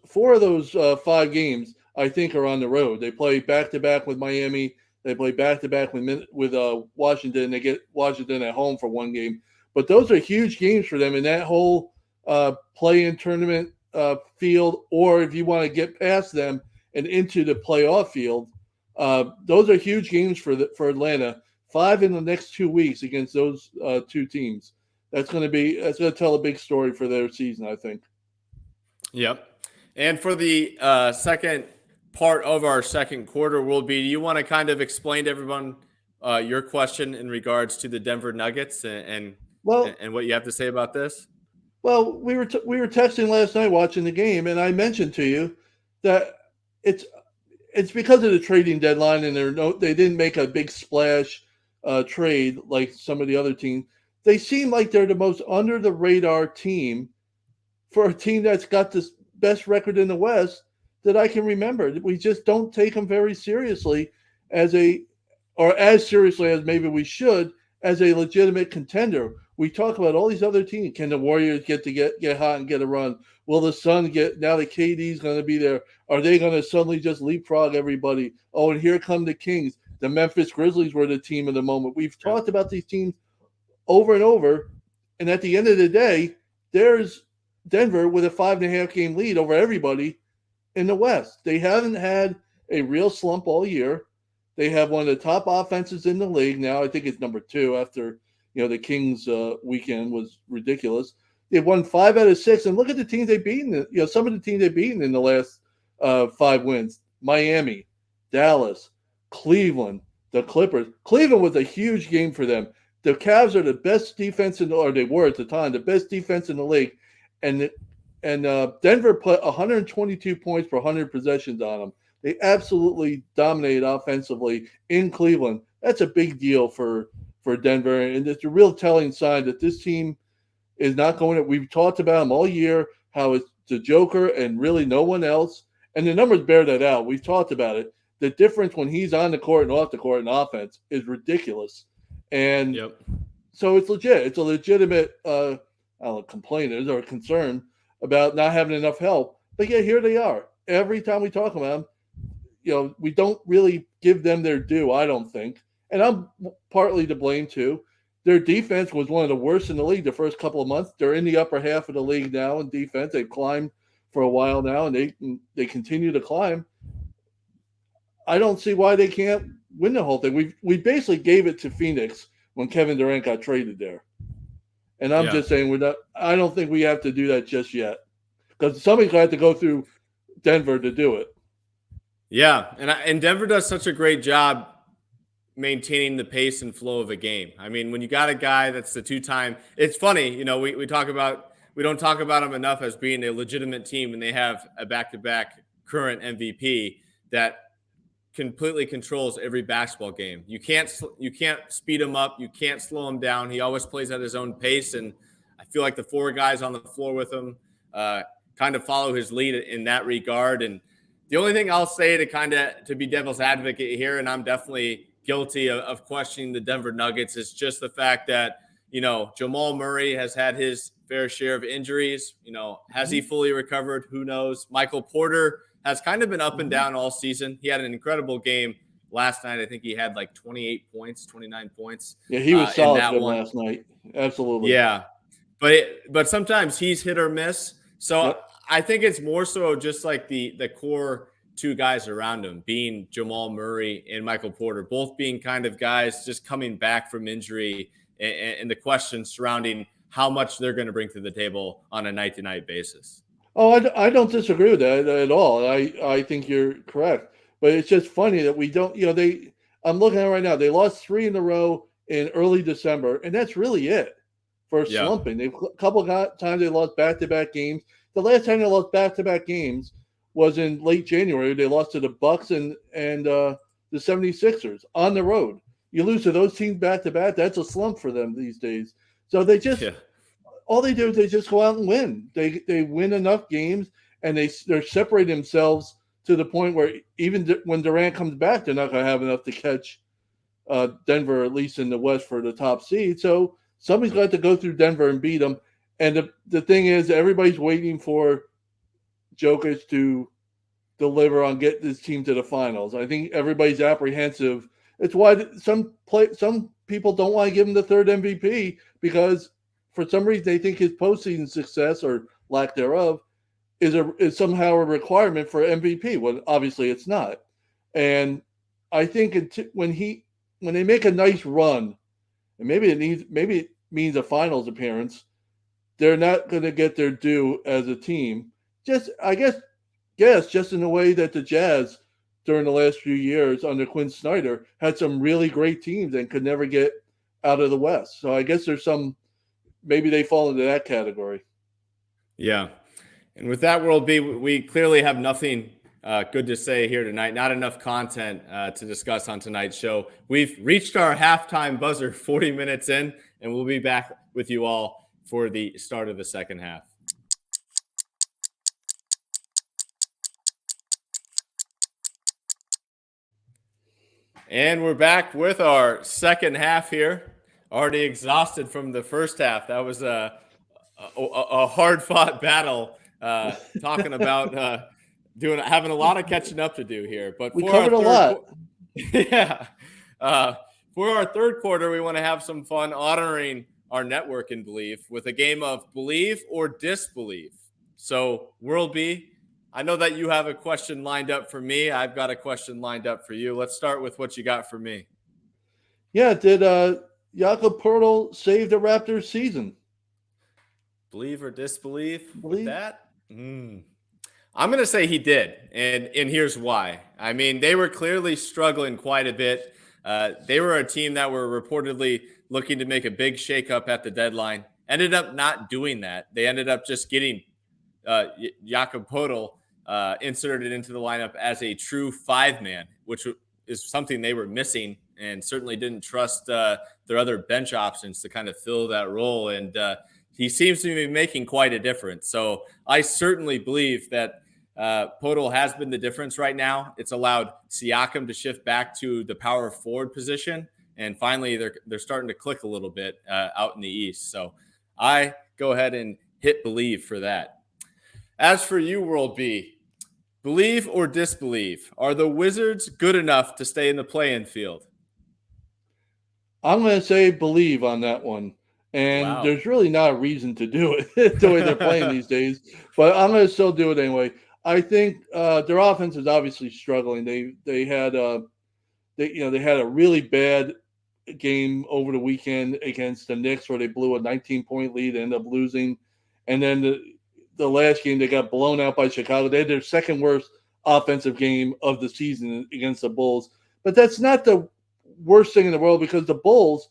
[SPEAKER 2] 5 games, I think, are on the road. They play back-to-back with Miami. They play back-to-back with Washington. They get Washington at home for 1 game. But those are huge games for them in that whole play-in tournament field, or if you want to get past them and into the playoff field, those are huge games for Atlanta. 5 in the next 2 weeks against those 2 teams. That's going to tell a big story for their season, I think.
[SPEAKER 1] Yep. And for the second part of our second quarter, do you want to kind of explain to everyone your question in regards to the Denver Nuggets and what you have to say about this?
[SPEAKER 2] Well, we were texting last night watching the game, and I mentioned to you that it's because of the trading deadline, and they didn't make a big splash trade like some of the other teams. They seem like they're the most under the radar team for a team that's got the best record in the West that I can remember. We just don't take them very seriously as seriously as maybe we should, as a legitimate contender. We talk about all these other teams. Can the Warriors get hot and get a run? Will the Sun now that KD's going to be there? Are they going to suddenly just leapfrog everybody? Oh, and here come the Kings. The Memphis Grizzlies were the team of the moment. We've talked about these teams over and over, and at the end of the day, there's Denver with a 5.5 game lead over everybody in the West. They haven't had a real slump all year. They have one of the top offenses in the league now. I think it's number 2 after the Kings weekend was ridiculous. They've won 5 out of 6, and look at the teams they've beaten. Some of the teams they've beaten in the last 5 wins: Miami, Dallas, Cleveland, the Clippers. Cleveland was a huge game for them. The Cavs are the best defense they were at the time, the best defense in the league, and Denver put 122 points per 100 possessions on them. They absolutely dominated offensively in Cleveland. That's a big deal for Denver, and it's a real telling sign that this team is not going to. We've talked about them all year, how it's the Joker and really no one else, and the numbers bear that out. We've talked about it. The difference when he's on the court and off the court in offense is ridiculous, and so it's legit. It's a legitimate complainers or concern about not having enough help. But yeah, here they are. Every time we talk about them, we don't really give them their due, I don't think. And I'm partly to blame too. Their defense was one of the worst in the league the first couple of months. They're in the upper half of the league now in defense. They've climbed for a while now, and they continue to climb. I don't see why they can't win the whole thing. We basically gave it to Phoenix when Kevin Durant got traded there. And I'm just saying I don't think we have to do that just yet, because somebody's going to have to go through Denver to do it.
[SPEAKER 1] Yeah, and Denver does such a great job maintaining the pace and flow of a game. I mean, when you got a guy that's the 2-time, it's funny, we don't talk about them enough as being a legitimate team, and they have a back-to-back current MVP that completely controls every basketball game. You can't speed him up. You can't slow him down. He always plays at his own pace, and I feel like the 4 guys on the floor with him kind of follow his lead in that regard. And the only thing I'll say to be devil's advocate here, and I'm definitely guilty of questioning the Denver Nuggets, is just the fact that Jamal Murray has had his fair share of injuries. Has he fully recovered? Who knows? Michael Porter has kind of been up and down all season. He had an incredible game last night. I think he had like 28 points, 29 points.
[SPEAKER 2] Yeah, he was solid last night. Absolutely.
[SPEAKER 1] Yeah. But sometimes he's hit or miss. So I think it's more so just like the core 2 guys around him, being Jamal Murray and Michael Porter, both being kind of guys just coming back from injury, and the question surrounding how much they're going to bring to the table on a night-to-night basis.
[SPEAKER 2] Oh, I don't disagree with that at all. I think you're correct. But it's just funny that we don't, I'm looking at it right now. They lost 3 in a row in early December, and that's really it for slumping. A couple of times they lost back-to-back games. The last time they lost back-to-back games was in late January. They lost to the Bucks and the 76ers on the road. You lose to those teams back-to-back, that's a slump for them these days. So they just all they do is they just go out and win. They win enough games, and they're separating themselves to the point where even when Durant comes back, they're not going to have enough to catch Denver, at least in the West, for the top seed. So somebody's got to go through Denver and beat them. And the thing is, everybody's waiting for Jokic to deliver on get this team to the finals. I think everybody's apprehensive. It's why some people don't want to give him the 3rd MVP, because for some reason they think his postseason success or lack thereof is somehow a requirement for MVP. Well, obviously it's not. And I think when they make a nice run, and maybe it means a finals appearance, they're not going to get their due as a team. Just just in the way that the Jazz during the last few years under Quin Snyder had some really great teams and could never get out of the West. So I guess maybe they fall into that category.
[SPEAKER 1] Yeah. And with that, World B, we clearly have nothing good to say here tonight. Not enough content to discuss on tonight's show. We've reached our halftime buzzer 40 minutes in, and we'll be back with you all for the start of the second half. And we're back with our second half here. Already exhausted from the first half. That was a hard-fought battle. Talking about having a lot of catching up to do here. But
[SPEAKER 2] we covered a lot.
[SPEAKER 1] Yeah. For our third quarter, we want to have some fun honoring our network in Bleav with a game of Bleav or Dis-Bleav. So, World B, I know that you have a question lined up for me. I've got a question lined up for you. Let's start with what you got for me.
[SPEAKER 2] Yeah, did Jakob Poeltl save the Raptors season?
[SPEAKER 1] Bleav or Dis-Bleav with that? I'm going to say he did, and here's why. I mean, they were clearly struggling quite a bit. They were a team that were reportedly looking to make a big shakeup at the deadline. Ended up not doing that. They ended up just getting Jakob Poeltl inserted into the lineup as a true five-man, which is something they were missing and certainly didn't trust their other bench options to kind of fill that role. And he seems to be making quite a difference. So I certainly believe that Poeltl has been the difference right now. It's allowed Siakam to shift back to the power forward position. And finally, they're starting to click a little bit out in the East. So I go ahead and hit Bleav for that. As for you, World B, Bleav or Dis-Bleav? Are the Wizards good enough to stay in the play-in field?
[SPEAKER 2] I'm going to say Bleav on that one. And There's really not a reason to do it the way they're playing these days. But I'm going to still do it anyway. I think their offense is obviously struggling. They had a really bad game over the weekend against the Knicks where they blew a 19-point lead, ended up losing. And then the last game, they got blown out by Chicago. They had their second worst offensive game of the season against the Bulls. But that's not the worst thing in the world because the Bulls,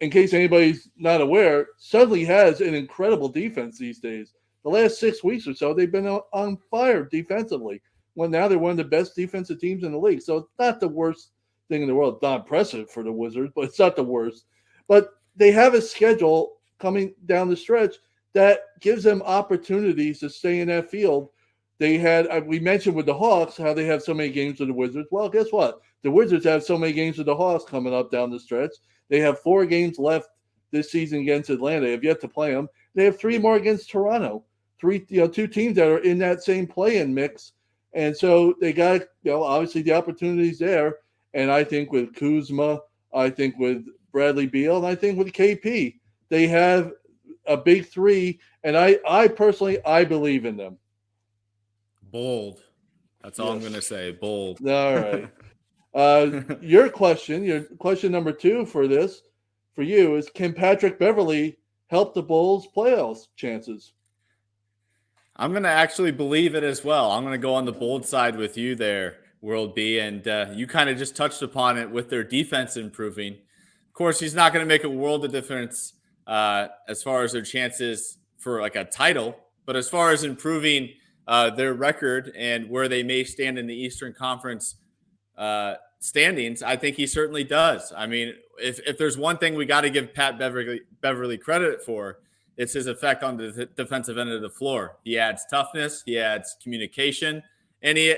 [SPEAKER 2] in case anybody's not aware, suddenly has an incredible defense these days. The last 6 weeks or so, they've been on fire defensively. Well, now they're one of the best defensive teams in the league. So it's not the worst thing in the world. It's not impressive for the Wizards, but it's not the worst. But they have a schedule coming down the stretch that gives them opportunities to stay in that field. They had, we mentioned with the Hawks, how they have so many games with the Wizards. Well, guess what? The Wizards have so many games with the Hawks coming up down the stretch. They have 4 games left this season against Atlanta. They have yet to play them. They have 3 more against Toronto. 2 teams that are in that same play-in mix. And so they got, obviously the opportunities there. And I think with Kuzma, I think with Bradley Beal, and I think with KP, they have a big 3. And I personally believe in them.
[SPEAKER 1] Bold. That's all I'm going to say. Bold.
[SPEAKER 2] All right. Your question number 2 for you is, can Patrick Beverley help the Bulls' playoffs chances?
[SPEAKER 1] I'm going to actually believe it as well. I'm going to go on the bold side with you there, World B. And you kind of just touched upon it with their defense improving. Of course, he's not going to make a world of difference as far as their chances for like a title. But as far as improving their record and where they may stand in the Eastern Conference standings, I think he certainly does. I mean, if there's one thing we got to give Pat Beverley credit for, it's his effect on the defensive end of the floor. He adds toughness, he adds communication, and he,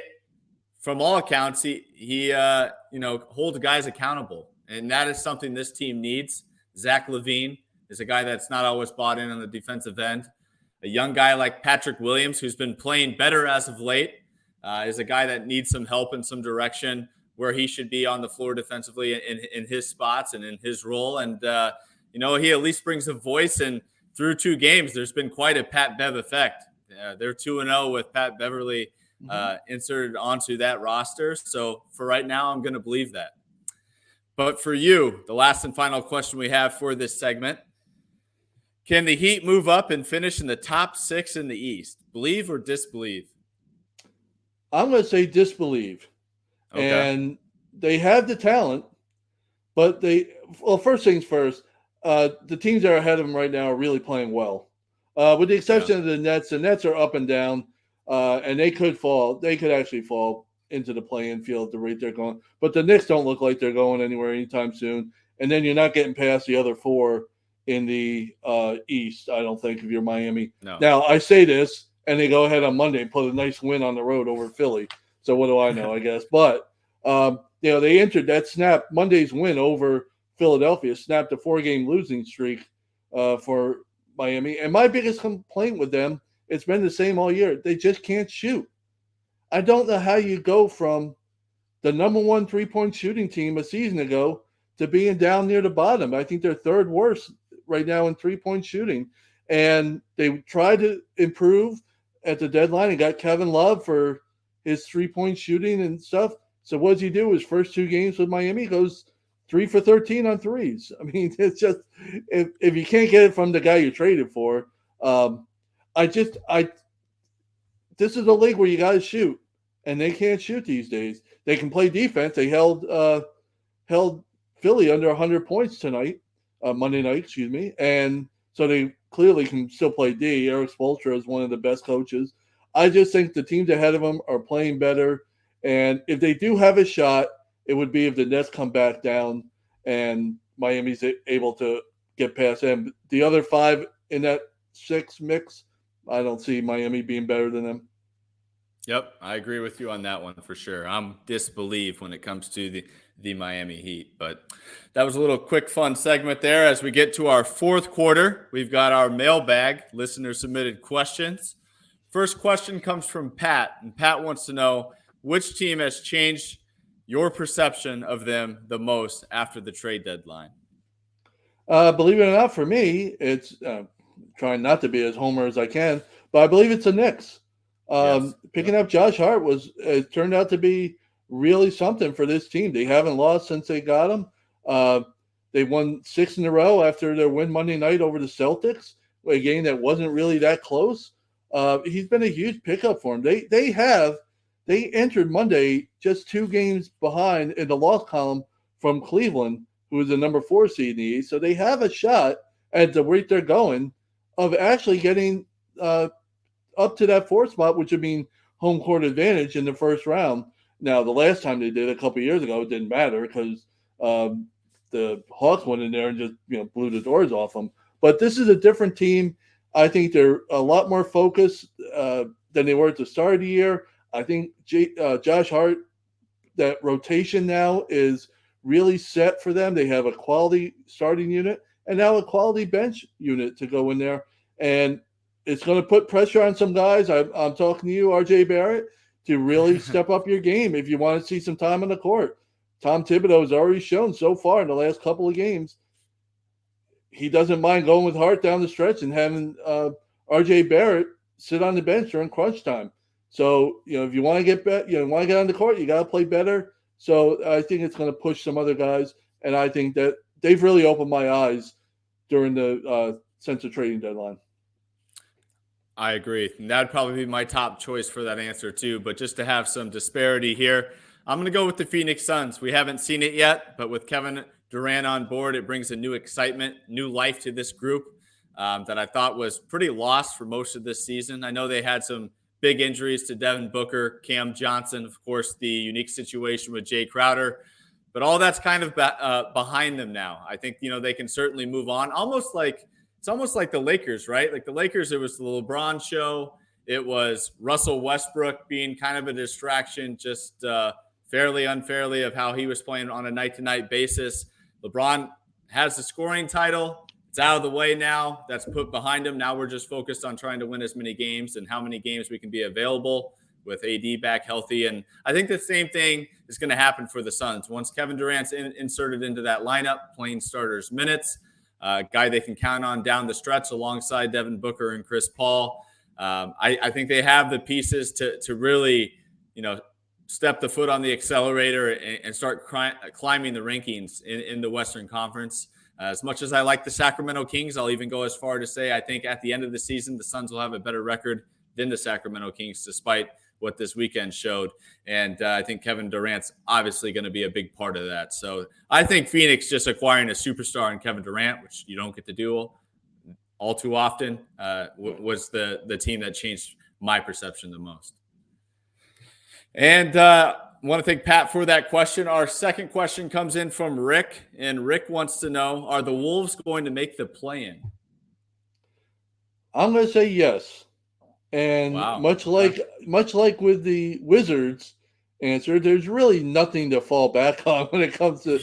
[SPEAKER 1] from all accounts, he holds guys accountable, and that is something this team needs. Zach LaVine is a guy that's not always bought in on the defensive end. A young guy like Patrick Williams, who's been playing better as of late, is a guy that needs some help in some direction where he should be on the floor defensively in his spots and in his role. And, he at least brings a voice, and through 2 games, there's been quite a Pat Bev effect. They're 2-0 with Pat Beverley inserted onto that roster. So for right now, I'm going to believe that. But for you, the last and final question we have for this segment, can the Heat move up and finish in the top 6 in the East? Bleav or Dis-Bleav?
[SPEAKER 2] I'm going to say Dis-Bleav. Okay. And they have the talent, but first things first, the teams that are ahead of them right now are really playing well. With the exception of the Nets are up and down. and they could fall. They could actually fall into the play-in field at the rate they're going. But the Knicks don't look like they're going anywhere anytime soon. And then you're not getting past the other four in the East, I don't think, if you're Miami.
[SPEAKER 1] No.
[SPEAKER 2] Now, I say this, and they go ahead on Monday and put a nice win on the road over Philly. So what do I know, I guess. But, they entered that snap. Monday's win over Philadelphia snapped a 4-game losing streak for Miami. And my biggest complaint with them, it's been the same all year. They just can't shoot. I don't know how you go from the number one three-point shooting team a season ago to being down near the bottom. I think they're third worst right now in three-point shooting. And they tried to improve at the deadline and got Kevin Love for his three-point shooting and stuff. So what does he do? His first 2 games with Miami, he goes 3 for 13 on threes. I mean, it's just if you can't get it from the guy you traded for, this is a league where you got to shoot, and they can't shoot these days. They can play defense. They held Philly under 100 points tonight, Monday night, and so they clearly can still play D. Eric Spoelstra is one of the best coaches. I just think the teams ahead of them are playing better, and if they do have a shot, it would be if the Nets come back down and Miami's able to get past them. The other 5 in that 6 mix, I don't see Miami being better than them.
[SPEAKER 1] Yep, I agree with you on that one for sure. I'm Dis-Bleav when it comes to the Miami Heat. But that was a little quick fun segment there. As we get to our fourth quarter, we've got our mailbag, listener-submitted questions. First question comes from Pat, and Pat wants to know, which team has changed your perception of them the most after the trade deadline?
[SPEAKER 2] Believe it or not, for me, it's trying not to be as homer as I can, but I believe it's the Knicks. Picking up Josh Hart it turned out to be really something for this team. They haven't lost since they got him. They won 6 in a row after their win Monday night over the Celtics, a game that wasn't really that close. He's been a huge pickup for them. They entered Monday just 2 games behind in the loss column from Cleveland, who is the number 4 seed in the East. So they have a shot at the rate they're going of actually getting up to that 4th spot, which would mean home court advantage in the first round. Now, the last time they did a couple of years ago, it didn't matter because the Hawks went in there and just blew the doors off them. But this is a different team. I think they're a lot more focused than they were at the start of the year. I think Josh Hart, that rotation now is really set for them. They have a quality starting unit and now a quality bench unit to go in there. And it's going to put pressure on some guys. I'm talking to you, RJ Barrett, to really step up your game if you want to see some time on the court. Tom Thibodeau has already shown so far in the last couple of games he doesn't mind going with Hart down the stretch and having RJ Barrett sit on the bench during crunch time. So, if you want to get on the court, you got to play better. So I think it's going to push some other guys, and I think that they've really opened my eyes during the since the trading deadline.
[SPEAKER 1] I agree. And that'd probably be my top choice for that answer too. But just to have some disparity here, I'm going to go with the Phoenix Suns. We haven't seen it yet, but with Kevin Durant on board, it brings a new excitement, new life to this group that I thought was pretty lost for most of this season. I know they had some big injuries to Devin Booker, Cam Johnson, of course, the unique situation with Jay Crowder, but all that's kind of behind them now. I think, they can certainly move on. It's almost like the Lakers, right? Like the Lakers, it was the LeBron show. It was Russell Westbrook being kind of a distraction, just fairly unfairly, of how he was playing on a night-to-night basis. LeBron has the scoring title. It's out of the way now. That's put behind him. Now we're just focused on trying to win as many games and how many games we can be available with AD back healthy. And I think the same thing is going to happen for the Suns. Once Kevin Durant's inserted into that lineup, playing starters minutes, guy they can count on down the stretch alongside Devin Booker and Chris Paul. I think they have the pieces to really, step the foot on the accelerator and start climbing the rankings in the Western Conference. As much as I like the Sacramento Kings, I'll even go as far to say I think at the end of the season, the Suns will have a better record than the Sacramento Kings, despite what this weekend showed. And I think Kevin Durant's obviously going to be a big part of that. So I think Phoenix just acquiring a superstar in Kevin Durant, which you don't get to do all too often, was the team that changed my perception the most. And want to thank Pat for that question. Our second question comes in from Rick, and Rick wants to know, are the Wolves going to make the play-in?
[SPEAKER 2] I'm going to say yes. And much like with the Wizards answer, there's really nothing to fall back on when it comes to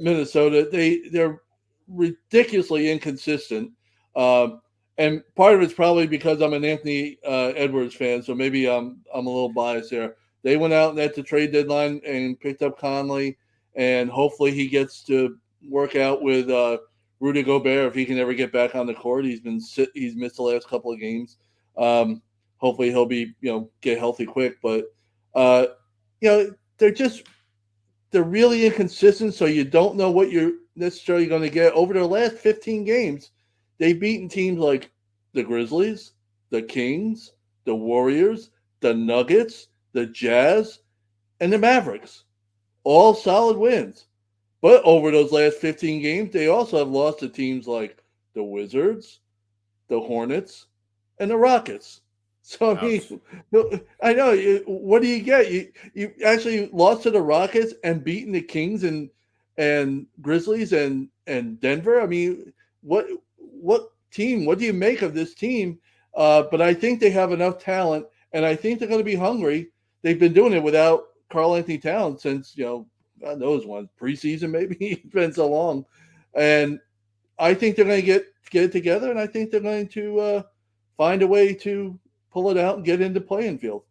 [SPEAKER 2] Minnesota. They're ridiculously inconsistent. And part of it's probably because I'm an Anthony Edwards fan, so maybe I'm a little biased there. They went out at the trade deadline and picked up Conley, and hopefully he gets to work out with Rudy Gobert if he can ever get back on the court. He's missed the last couple of games. Hopefully he'll be get healthy quick. But they're really inconsistent, so you don't know what you're necessarily going to get. Over their last 15 games, they've beaten teams like the Grizzlies, the Kings, the Warriors, the Nuggets, the Jazz, and the Mavericks. All solid wins. But over those last 15 games, they also have lost to teams like the Wizards, the Hornets, and the Rockets. So, I mean, I know. What do you get? You actually lost to the Rockets and beaten the Kings and Grizzlies and Denver. I mean, what team? What do you make of this team? But I think they have enough talent, and I think they're going to be hungry. They've been doing it without Karl-Anthony Towns since, God knows when, preseason maybe. It's been so long. And I think they're going to get it together, and I think they're going to find a way to pull it out and get into playing field.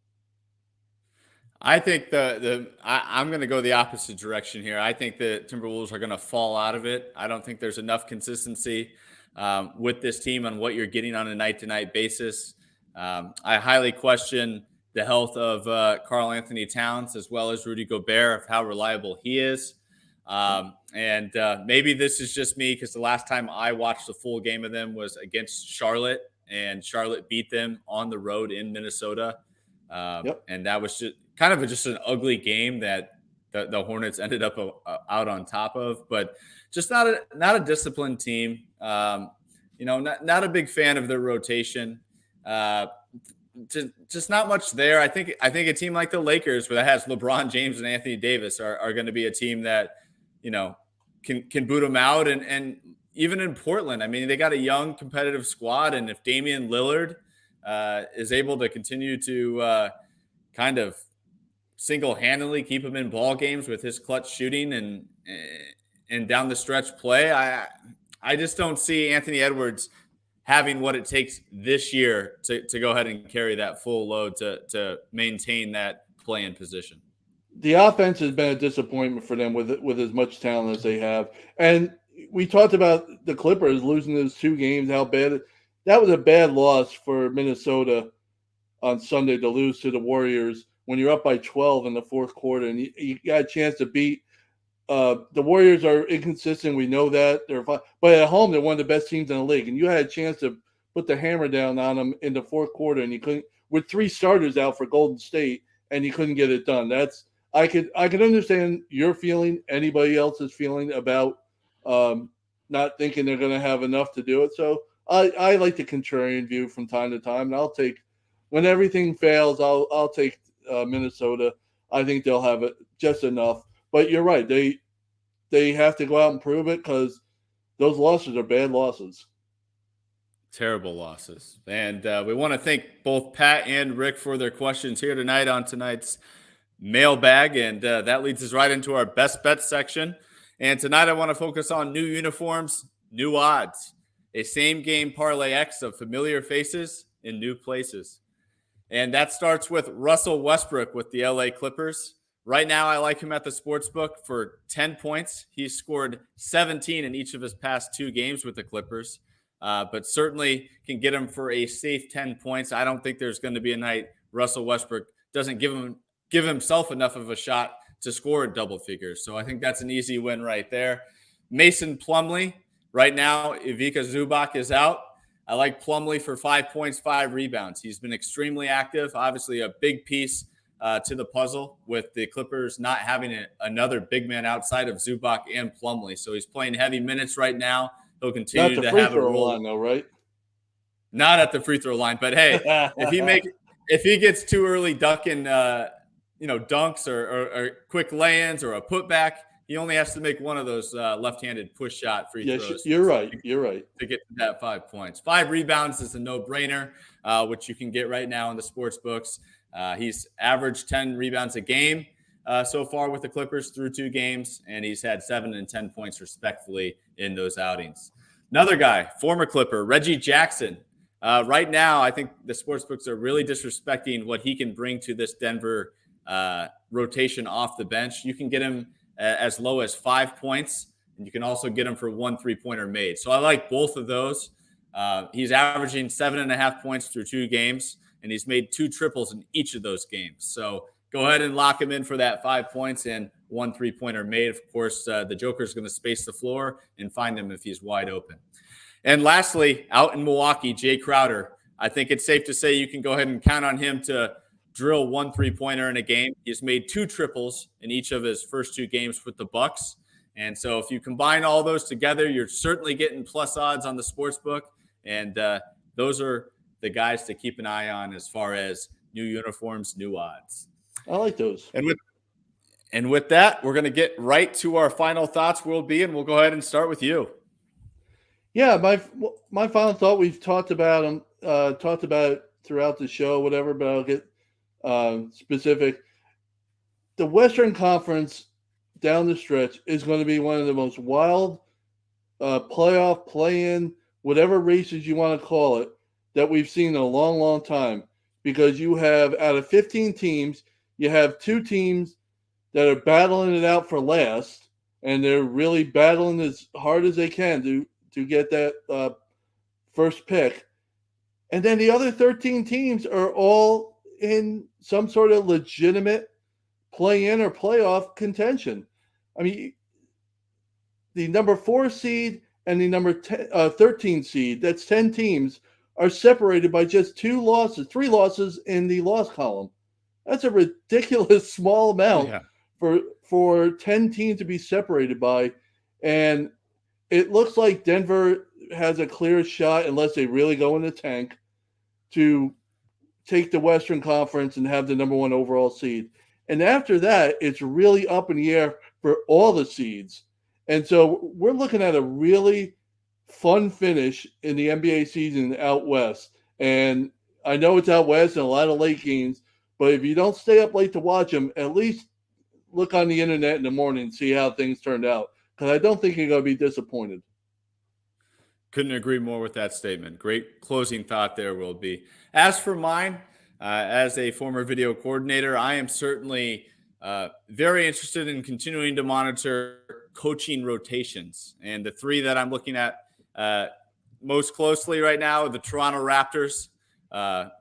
[SPEAKER 1] I think I'm going to go the opposite direction here. I think the Timberwolves are going to fall out of it. I don't think there's enough consistency with this team on what you're getting on a night-to-night basis. I highly question the health of Karl-Anthony Towns as well as Rudy Gobert, of how reliable he is. And maybe this is just me because the last time I watched the full game of them was against Charlotte, and Charlotte beat them on the road in Minnesota. And that was just an ugly game that the Hornets ended up out on top of, but just not a disciplined team. Not a big fan of their rotation. Just not much there. I think a team like the Lakers, where that has LeBron James and Anthony Davis, are going to be a team that, can boot them out. And even in Portland, I mean, they got a young competitive squad. And if Damian Lillard is able to continue to kind of single-handedly keep him in ball games with his clutch shooting and down the stretch play, I just don't see Anthony Edwards having what it takes this year to go ahead and carry that full load to maintain that play-in position.
[SPEAKER 2] The offense has been a disappointment for them with as much talent as they have. And we talked about the Clippers losing those 2 games, how bad that was. A bad loss for Minnesota on Sunday to lose to the Warriors when you're up by 12 in the fourth quarter, and you got a chance to beat. The Warriors are inconsistent. We know that. They're fine. But at home, they're one of the best teams in the league. And you had a chance to put the hammer down on them in the fourth quarter, and you couldn't, with 3 starters out for Golden State, and you couldn't get it done. I could understand your feeling, anybody else's feeling about not thinking they're going to have enough to do it. So I like the contrarian view from time to time. And I'll take, when everything fails, I'll take Minnesota. I think they'll have it just enough. But you're right. They have to go out and prove it, because those losses are bad losses.
[SPEAKER 1] Terrible losses. And we want to thank both Pat and Rick for their questions here tonight on tonight's Mailbag. And that leads us right into our best bet section. And tonight I want to focus on new uniforms, new odds, a same game parlay X of familiar faces in new places. And that starts with Russell Westbrook with the LA Clippers. Right now, I like him at the sportsbook for 10 points. He's scored 17 in each of his past 2 games with the Clippers, but certainly can get him for a safe 10 points. I don't think there's going to be a night Russell Westbrook doesn't give himself enough of a shot to score double figures. So I think that's an easy win right there. Mason Plumlee. Right now, Ivica Zubac is out. I like Plumlee for 5 points, 5 rebounds. He's been extremely active. Obviously, a big piece to the puzzle with the Clippers not having another big man outside of Zubac and Plumlee. So he's playing heavy minutes right now. He'll continue to have a role.
[SPEAKER 2] Line, though, right?
[SPEAKER 1] Not at the free throw line, but hey, if he gets too early ducking, dunks or quick lay-ins or a putback, he only has to make one of those left-handed push shot free throws.
[SPEAKER 2] You're right. To
[SPEAKER 1] get to that 5 points. 5 rebounds is a no-brainer, which you can get right now in the sports books. He's averaged 10 rebounds a game so far with the Clippers through 2 games, and he's had 7 and 10 points respectively in those outings. Another guy, former Clipper, Reggie Jackson. Right now, I think the sportsbooks are really disrespecting what he can bring to this Denver rotation off the bench. You can get him as low as 5 points, and you can also get him for 1 3-pointer made. So I like both of those. He's averaging 7.5 points through 2 games, and he's made 2 triples in each of those games. So go ahead and lock him in for that 5 points and 1 3-pointer made. Of course, the Joker's going to space the floor and find him if he's wide open. And lastly, out in Milwaukee, Jay Crowder. I think it's safe to say you can go ahead and count on him to drill 1 3-pointer in a game. He's made 2 triples in each of his first 2 games with the Bucks. And so if you combine all those together, you're certainly getting plus odds on the sports book. And those are the guys to keep an eye on as far as new uniforms, new odds.
[SPEAKER 2] I like those.
[SPEAKER 1] And with that, we're going to get right to our final thoughts, World B, and we'll go ahead and start with you.
[SPEAKER 2] Yeah, my final thought, we've talked about it throughout the show, whatever, but I'll get specific. The Western Conference down the stretch is going to be one of the most wild playoff, play-in, whatever races you want to call it, that we've seen in a long, long time. Because you have, out of 15 teams, you have 2 teams that are battling it out for last, and they're really battling as hard as they can to get that first pick. And then the other 13 teams are all in some sort of legitimate play-in or playoff contention. I mean, the number 4 seed and the number 13 seed, that's 10 teams, are separated by just 3 losses in the loss column. That's a ridiculous small amount for 10 teams to be separated by. And it looks like Denver has a clear shot, unless they really go in the tank, to take the Western Conference and have the number 1 overall seed. And after that, it's really up in the air for all the seeds. And so we're looking at a really fun finish in the NBA season out west. And I know it's out west and a lot of late games, but if you don't stay up late to watch them, at least look on the internet in the morning and see how things turned out. Because I don't think you're going to be disappointed.
[SPEAKER 1] Couldn't agree more with that statement. Great closing thought there, Will be. As for mine, as a former video coordinator, I am certainly very interested in continuing to monitor coaching rotations. And the 3 that I'm looking at most closely right now are the Toronto Raptors,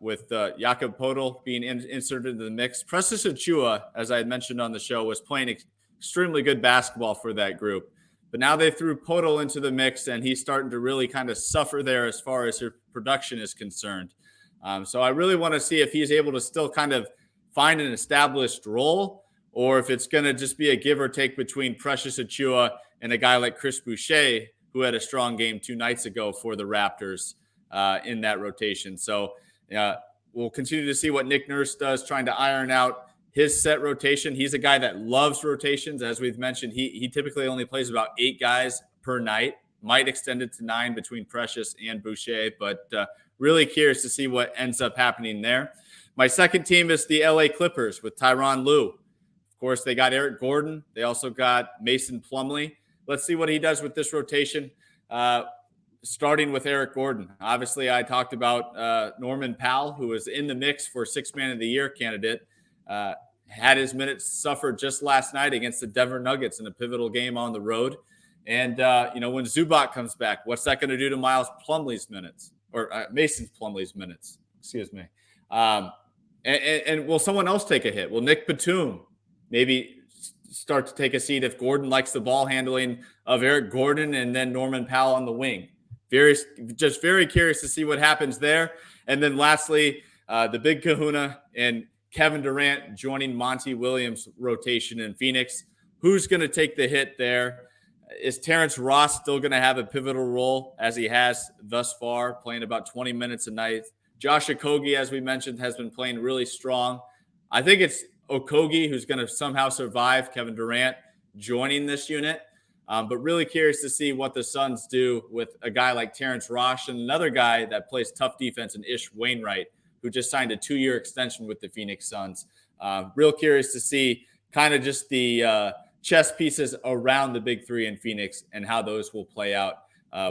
[SPEAKER 1] with Jakob Poeltl being inserted into the mix. Precious Achiuwa, as I had mentioned on the show, was playing extremely good basketball for that group. But now they threw Poeltl into the mix, and he's starting to really kind of suffer there as far as her production is concerned. So I really want to see if he's able to still kind of find an established role, or if it's going to just be a give or take between Precious Achiuwa and a guy like Chris Boucher, who had a strong game 2 nights ago for the Raptors in that rotation. So we'll continue to see what Nick Nurse does, trying to iron out his set rotation. He's a guy that loves rotations. As we've mentioned, he typically only plays about 8 guys per night, might extend it to 9 between Precious and Boucher, but really curious to see what ends up happening there. My second team is the LA Clippers with Tyronn Lue. Of course, they got Eric Gordon. They also got Mason Plumlee. Let's see what he does with this rotation, starting with Eric Gordon. Obviously, I talked about Norman Powell, who was in the mix for 6th Man of the Year candidate. Had his minutes suffered just last night against the Denver Nuggets in a pivotal game on the road. And, when Zubac comes back, what's that going to do to Miles Plumlee's minutes, or Mason Plumlee's minutes? Excuse me. And will someone else take a hit? Will Nick Batum maybe start to take a seat if Gordon likes the ball handling of Eric Gordon and then Norman Powell on the wing? Very curious to see what happens there. And then lastly, the big kahuna and Kevin Durant joining Monty Williams' rotation in Phoenix. Who's going to take the hit there? Is Terrence Ross still going to have a pivotal role as he has thus far, playing about 20 minutes a night? Josh Okogie, as we mentioned, has been playing really strong. I think it's Okogie who's going to somehow survive Kevin Durant joining this unit. But really curious to see what the Suns do with a guy like Terrence Ross and another guy that plays tough defense in Ish Wainwright, who just signed a 2-year extension with the Phoenix Suns. Real curious to see kind of just the chess pieces around the big three in Phoenix and how those will play out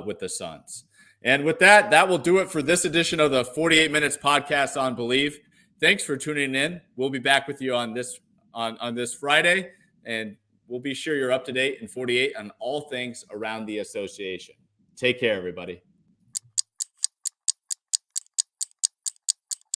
[SPEAKER 1] with the Suns. And with that, that will do it for this edition of the 48 Minutes podcast on Bleav. Thanks for tuning in. We'll be back with you on this Friday, and we'll be sure you're up to date in 48 on all things around the association. Take care, everybody.